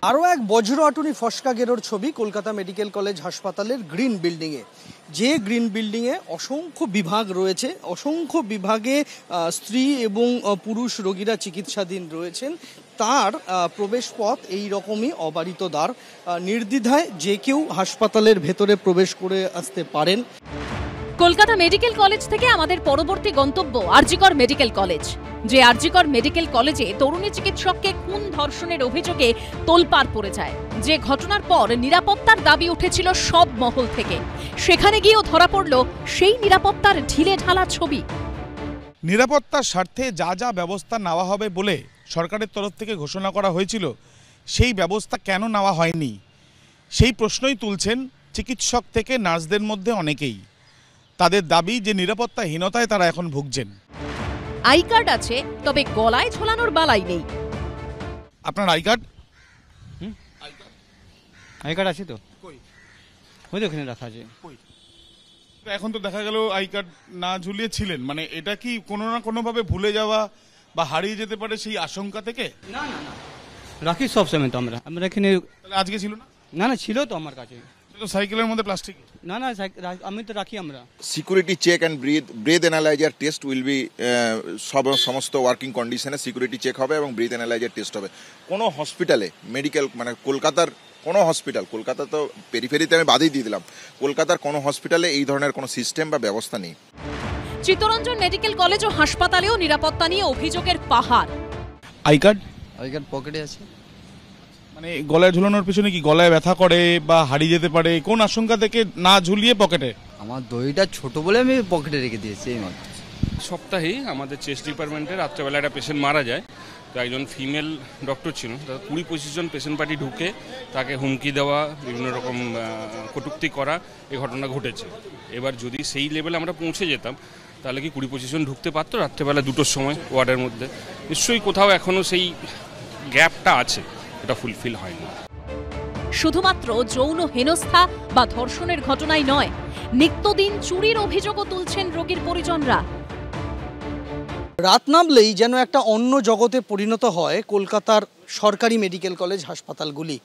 আরও এক বজ্র আটুনি ফসকা গেরোর ছবি কলকাতা মেডিকেল কলেজ হাসপাতালের গ্রিন বিল্ডিংয়ে। যে গ্রিন বিল্ডিংয়ে অসংখ্য বিভাগ রয়েছে, অসংখ্য বিভাগে স্ত্রী এবং পুরুষ রোগীরা চিকিৎসাধীন রয়েছেন, তার প্রবেশ পথ এই রকমই অবারিত দ্বার। নির্দ্বিধায় যে কেউ হাসপাতালের ভেতরে প্রবেশ করে আসতে পারেন।
কলকাতা মেডিকেল কলেজ থেকে আমাদের পরবর্তী গন্তব্য আরজিকর মেডিকেল কলেজ। যে আরজিকর মেডিকেল কলেজে তরুণী চিকিৎসককে খুন ধর্ষণের অভিযোগে তোলপাড় পড়ে যায়, যে ঘটনার পর নিরাপত্তার দাবি উঠেছিল সব মহল থেকে, সেখানে গিয়েও ধরা পড়ল সেই নিরাপত্তার ঢিলে ঢালা ছবি।
নিরাপত্তার স্বার্থে যা যা ব্যবস্থা নেওয়া হবে বলে সরকারের তরফ থেকে ঘোষণা করা হয়েছিল, সেই ব্যবস্থা কেন নেওয়া হয়নি সেই প্রশ্নই তুলছেন চিকিৎসক থেকে নার্সদের মধ্যে অনেকেই। তাদের দাবি যে নিরাপত্তাহীনতায় তারা এখন ভুগছেন।
আই কার্ড আছে, তবে গলায় ঝোলানোর বালাই নেই।
আপনার আই কার্ড?
আই কার্ড আছে তো, ওই তো ওখানে রাখা আছে।
এখন তো দেখা গেল আই কার্ড না ঝুলিয়ে ছিলেন, মানে এটা কি কোনো না কোনোভাবে ভুলে যাওয়া বা হারিয়ে যেতে পারে সেই আশঙ্কা থেকে?
না না না, রাখি সব সময় তো আমরা এখানে।
আজকে ছিল না?
না না, ছিল তো আমার কাছে।
তো সাইকেলের মধ্যে প্লাস্টিক
না না আমি তো রাখি আমরা।
Security check and breath analyser test will be সমস্ত ওয়ার্কিং কন্ডিশনে সিকিউরিটি চেক হবে এবং ব্রেথ অ্যানালাইজার টেস্ট হবে। কোনো হসপিটালে মেডিকেল মানে কলকাতার কোনো হসপিটাল, কলকাতা তো পেরিফেরিতে আমি বাদই দিয়ে দিলাম, কলকাতার কোনো হসপিটালে এই ধরনের কোনো সিস্টেম বা ব্যবস্থা নেই।
চিত্তরঞ্জন মেডিকেল কলেজ ও হাসপাতালেও নিরাপত্তা নিয়ে অভিযোগের পাহাড়।
আই কার্ড
পকেটে আছে,
মানে গলায় ঝুলানোর পিছনে কি গলায় ব্যথা করে বা হারিয়ে যেতে পারে, কোন আশঙ্কা থেকে না ঝুলিয়ে পকেটে?
আমার দইটা ছোট বলে আমি পকেটে রেখে দিয়েছি। এই মাত্র
সপ্তাহেই আমাদের চেস্ট ডিপার্টমেন্টে রাত্রেবেলা একটা পেশেন্ট মারা যায়, তো একজন ফিমেল ডক্টর ছিল, 20-25 জন পেশেন্ট পার্টি ঢুকে তাকে হুমকি দেওয়া, বিভিন্ন রকম কটূক্তি করা, এই ঘটনা ঘটেছে। এবার যদি সেই লেভেলে আমরা পৌঁছে যেতাম তাহলে কি 20-25 জন ঢুকতে পারতো রাত্রেবেলা 2টোর সময় ওয়ার্ডের মধ্যে? নিশ্চয়ই কোথাও এখনও সেই গ্যাপটা আছে, এটা ফুলফিল হয়নি।
শুধুমাত্র যৌন হেনস্থা বা ধর্ষণের ঘটনাই নয়, নিত্যদিন চুরির অভিযোগও তুলছেন রোগীর পরিজনরা।
রাত নামলেই যেন একটা অন্য জগতে পরিণত হয় কলকাতার সরকারি মেডিকেল কলেজ হাসপাতালগুলি।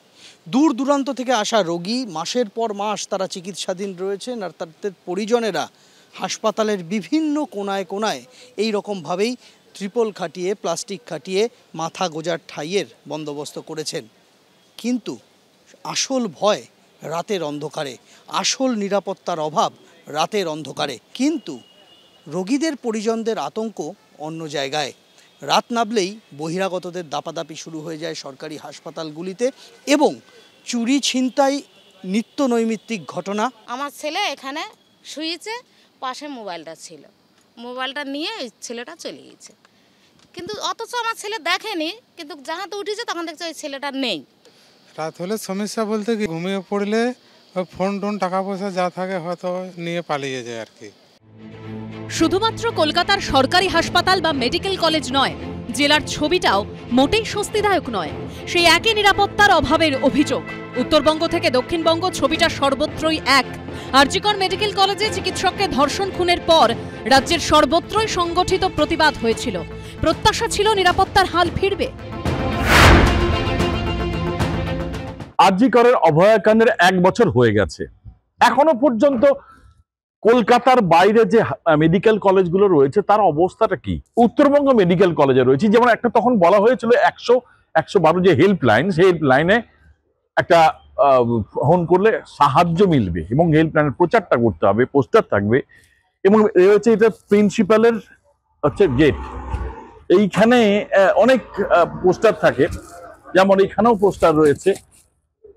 দূর দূরান্ত থেকে আসা রোগী মাসের পর মাস তারা চিকিৎসাধীন রয়েছেন, আর তাদের পরিজনেরা হাসপাতালের বিভিন্ন কোনায় কোনায় এই রকমভাবেই ত্রিপল খাটিয়ে, প্লাস্টিক খাটিয়ে মাথা গোজার ঠাইয়ের বন্দোবস্ত করেছেন। কিন্তু আসল ভয় রাতের অন্ধকারে, আসল নিরাপত্তার অভাব রাতের অন্ধকারে। কিন্তু রোগীদের পরিজনদের আতঙ্ক অন্য জায়গায়। রাত নামলেই বহিরাগতদের দাপাদাপি শুরু হয়ে যায় সরকারি হাসপাতালগুলিতে এবং চুরি ছিনতাই নিত্য নৈমিত্তিক ঘটনা।
আমার ছেলে এখানে শুয়েছে, পাশে মোবাইলটা ছিল, মোবাইলটা নিয়ে ওই ছেলেটা চলে গেছে, কিন্তু অথচ আমার ছেলে দেখেনি, কিন্তু যাহাতে উঠেছে তখন দেখছে ওই ছেলেটা নেই।
রাত হলে সমস্যা বলতে কি, ঘুমিয়ে পড়লে ওই ফোন টোন টাকা পয়সা যা থাকে হয়তো নিয়ে পালিয়ে যায় আর কি।
শুধুমাত্র কলকাতার সরকারি হাসপাতাল বা মেডিকেল কলেজ নয়, জেলার ছবিটাও মোটেই স্বস্তিদায়ক নয়। সেই একই নিরাপত্তার অভাবের অভিযোগ। উত্তরবঙ্গ থেকে দক্ষিণবঙ্গ ছবিটা সর্বত্রই এক। আরজিকর মেডিকেল কলেজে চিকিৎসককে ধর্ষণ খুনের পর রাজ্যের সর্বত্রই সংগঠিত প্রতিবাদ হয়েছিল। প্রত্যাশা ছিল নিরাপত্তার হাল ফিরবে।
আরজিকরের অভয়াকাণ্ডের 1 বছর হয়ে গেছে, এখনো পর্যন্ত কলকাতার বাইরে যে মেডিকেল কলেজগুলো রয়েছে তার অবস্থাটা কি? উত্তরবঙ্গ মেডিকেল কলেজে রয়েছে, যেমন একটা তখন বলা হয়েছিল 100-112 যে হেল্পলাইন, সেই হেল্পলাইনে একটা ফোন করলে সাহায্য মিলবে এবং হেল্পলাইনের প্রচারটা করতে হবে, পোস্টার থাকবে এবং রয়েছে এটা প্রিন্সিপালের গেট। এইখানে অনেক পোস্টার থাকে, যেমন এখানেও পোস্টার রয়েছে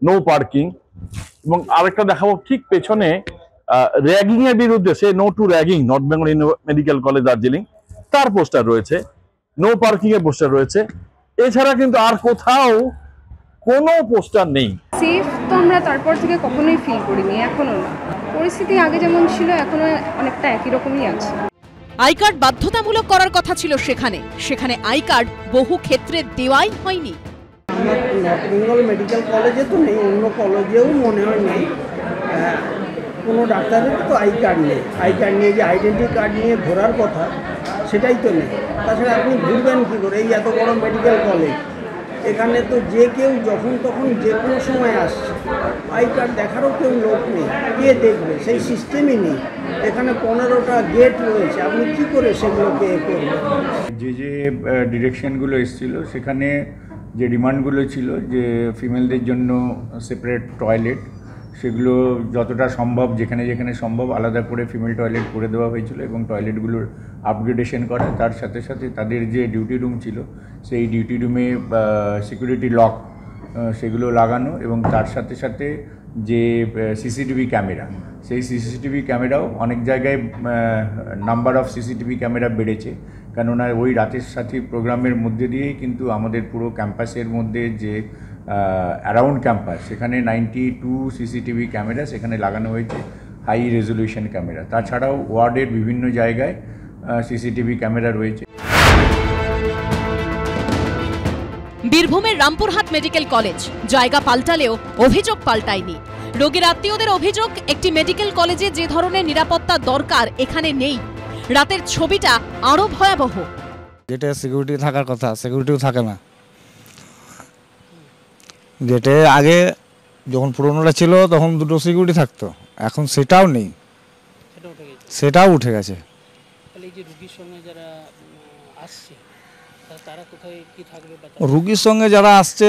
নো পার্কিং, এবং আরেকটা দেখাবো ঠিক পেছনে র্যাগিং এর বিরুদ্ধে, say no to ragging North Bengal medical college Darjeeling, তার পোস্টার রয়েছে, নো পার্কিং এর পোস্টার রয়েছে। এছাড়া কিন্তু আর কোথাও কোনো পোস্টার নেই।
সেফ তো আমরা তারপর থেকে কখনোই ফিল করিনি, এখনো না। পরিস্থিতি আগে যেমন ছিল এখনো অনেকটা একই রকমই আছে।
আই কার্ড বাধ্যতামূলক করার কথা ছিল সেখানে আই কার্ড বহু ক্ষেত্রে দেওয়াই হয়নি।
নর্থ বেঙ্গল মেডিকেল কলেজে তো নেই, অন্য কলেজেও মনে হয় নেই। কোনো ডাক্তারের তো আই কার্ড নেই। আই কার্ড নিয়ে যে আইডেন্টি কার্ড নিয়ে ঘোরার কথা সেটাই তো নেই। তাছাড়া আপনি ঘুরবেন কী করে? এই এত বড় মেডিকেল কলেজ, এখানে তো যে কেউ যখন তখন যে কোনো সময় আসছে, আই কার্ড দেখারও কেউ লোক নেই, কে দেখবে? সেই সিস্টেমই নেই। এখানে 15টা গেট রয়েছে, আপনি কী করে সেগুলোকে করবেন?
যে ডিরেকশনগুলো এসেছিল সেখানে যে ডিমান্ডগুলো ছিল যে ফিমেলদের জন্য সেপারেট টয়লেট, সেগুলো যতটা সম্ভব যেখানে যেখানে সম্ভব আলাদা করে ফিমেল টয়লেট করে দেওয়া হয়েছিল এবং টয়লেটগুলোর আপগ্রেডেশন করা, তার সাথে সাথে তাদের যে ডিউটি রুম ছিল সেই ডিউটি রুমে সিকিউরিটি লক সেগুলো লাগানো, এবং তার সাথে সাথে যে সিসিটিভি ক্যামেরা, সেই সিসিটিভি ক্যামেরাও অনেক জায়গায় নাম্বার অফ সিসিটিভি ক্যামেরা বেড়েছে, কেননা ওই রাতের সাথী প্রোগ্রামের মধ্যে দিয়েই কিন্তু আমাদের পুরো ক্যাম্পাসের মধ্যে যে অ্যারাউন্ড ক্যাম্পাস সেখানে 92 সিসিটিভি ক্যামেরা সেখানে লাগানো হয়েছে, হাই রেজলিউশন ক্যামেরা। তাছাড়াও ওয়ার্ডের বিভিন্ন জায়গায় সিসিটিভি ক্যামেরা রয়েছে।
বীরভূমের রামপুরহাট মেডিকেল কলেজ জায়গা পাল্টালেও অভিযোগ পাল্টায়নি। রোগীর আত্মীয়দের অভিযোগ, একটি মেডিকেল কলেজে যে ধরনের নিরাপত্তা দরকার এখানে নেই। রাতের ছবিটা আরো ভয়াবহ।
গেটে সিকিউরিটি থাকার কথা, সিকিউরিটিও থাকে না। গেটে আগে যখন পুরোনোটা ছিল তখন 2টো সিকিউরিটি থাকতো, এখন সেটাও নেই, সেটাও উঠে গেছে। রুগীর সঙ্গে যারা আসছে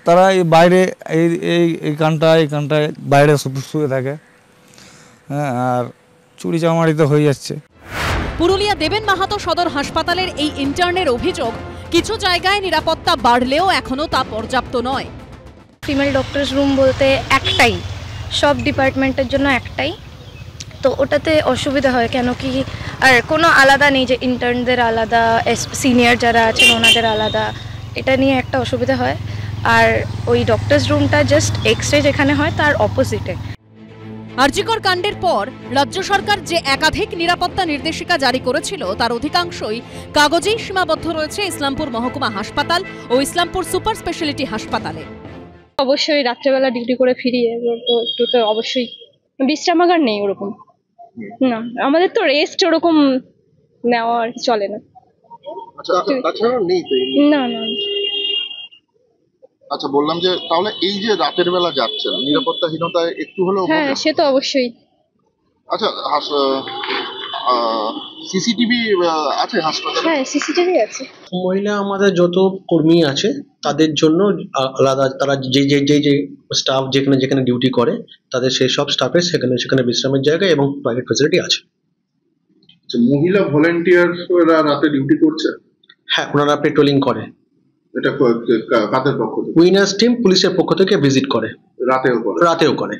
তারা এই বাইরে এইখানটায় বাইরে শুয়ে থাকে, হ্যাঁ, আর চুরি চামারি তো হয়ে যাচ্ছে।
পুরুলিয়া দেবেন মাহাতো সদর হাসপাতালের এই ইন্টার্নের অভিযোগ, কিছু জায়গায় নিরাপত্তা বাড়লেও এখনো তা পর্যাপ্ত নয়।
ফিমেল ডক্টরস রুম বলতে একটাই, সব ডিপার্টমেন্টের জন্য একটাই, তো ওটাতে অসুবিধা হয় কেন কি আর কোনো আলাদা নেই যে ইন্টার্নদের আলাদা, সিনিয়র যারা আছেন ওনাদের আলাদা, এটা নিয়ে একটা অসুবিধা হয়। আর ওই ডক্টরস রুমটা জাস্ট এক্স-রে যেখানে হয় তার অপোজিটে।
আরজিকর কাণ্ডের পর রাজ্য সরকার যে একাধিক নিরাপত্তা নির্দেশিকা জারি করেছিল তার অধিকাংশই কাগজেই সীমাবদ্ধ রয়েছে ইসলামপুর মহকুমা হাসপাতাল ও ইসলামপুর সুপার স্পেশালিটি হাসপাতালে।
অবশ্যই রাত্রেবেলা ডিউটি করে ফিরিয়ে তো একটু তো অবশ্যই বিশ্রামাগার নেই ওরকম, না আমাদের তো রেস্ট ওরকম নেওয়া চলে না। না না।
আচ্ছা, বললাম যে তাহলে এই যে রাতের বেলা যাচ্ছেন নিরাপত্তাহীনতায় একটু হলেও?
হ্যাঁ, সে তো অবশ্যই।
আচ্ছা, সিসিটিভি আছে হাসপাতালে?
হ্যাঁ, সিসিটিভি আছে।
মহিলা আমাদের যত কর্মী আছে তাদের জন্য আলাদা, তারা যে যে যে যে স্টাফ যেখানে যেখানে ডিউটি করে তাদের সেই সব স্টাফের সেখানে সেখানে বিশ্রামের জায়গা এবং টয়লেট ফ্যাসিলিটি আছে।
মহিলা ভলেন্টিয়াররা রাতে ডিউটি করছে?
হ্যাঁ, ওনারা পেট্রোলিং করে।
এটা কাদের পক্ষ থেকে?
উইনার্স টিম পুলিশের পক্ষ থেকে ভিজিট করে। রাতেও করে।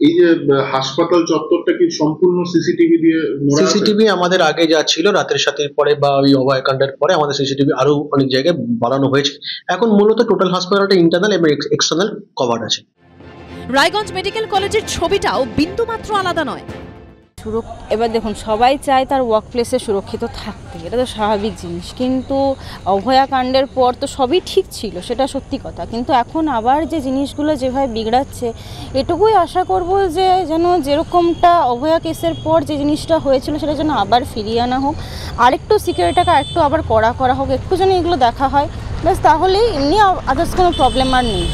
এই যে হাসপাতাল চত্বরটা কি সম্পূর্ণ সিসিটিভি দিয়ে মোড়া আছে?
সিসিটিভি আমাদের আগে যা ছিল রাতের সাথে পরে বা ওই অভয়কাণ্ডের পরে আমাদের সিসিটিভি আরো অনেক জায়গায় বাড়ানো হয়েছে। এখন মূলত টোটাল হাসপাতালটা ইন্টারনাল এবং এক্সটার্নাল কভার আছে।
রায়গঞ্জ মেডিকেল কলেজের ছবিটাও বিন্দুমাত্র আলাদা নয়।
এবার দেখুন, সবাই চায় তার ওয়ার্ক প্লেসে সুরক্ষিত থাকতে, এটা তো স্বাভাবিক জিনিস, কিন্তু অভয়াকাণ্ডের পর তো সবই ঠিক ছিল, সেটা সত্যি কথা, কিন্তু এখন আবার যে জিনিসগুলো যেভাবে বিগড়াচ্ছে, এটুকুই আশা করব যে যেন যেরকমটা অভয়া কেসের পর যে জিনিসটা হয়েছিল সেটা যেন আবার ফিরিয়ে আনা হোক, আরেকটু সিকিউরিটিটাকে আরেকটু আবার করা হোক, একটু যেন এগুলো দেখা হয়, ব্যাস, তাহলেই এমনি আদার্স কোনো প্রবলেম আর নেই।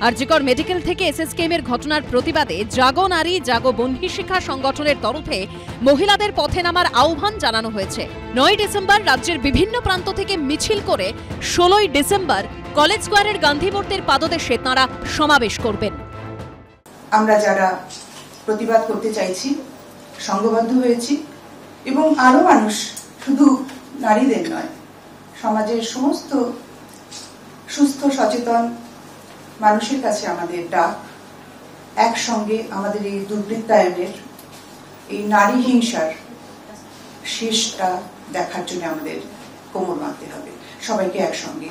আরজিকর মেডিকেল থেকে এসএসকেএম এর ঘটনার প্রতিবাদে জাগো নারী জাগো বন্ধী শিক্ষা সংগঠনের তরফে মহিলাদের পথে নামার আহ্বান জানানো হয়েছে। 9 ডিসেম্বর রাজ্যের বিভিন্ন প্রান্ত থেকে মিছিল করে 16 ডিসেম্বর কলেজ স্কয়ারের গান্ধী মূর্তির পাদদেশে তাঁরা সমাবেশ করবেন।
আমরা যারা প্রতিবাদ করতে চাইছি সংঘবদ্ধ হয়েছি এবং আরো মানুষ, শুধু নারীদের নয়, সমাজের সমস্ত সুস্থ সচেতন মানুষের কাছে আমাদের ডাক, একসঙ্গে আমাদের এই দুর্বৃত্তায়নের, এই নারী হিংসার শেষটা দেখার জন্য আমাদের কোমর বাঁধতে হবে সবাইকে একসঙ্গে।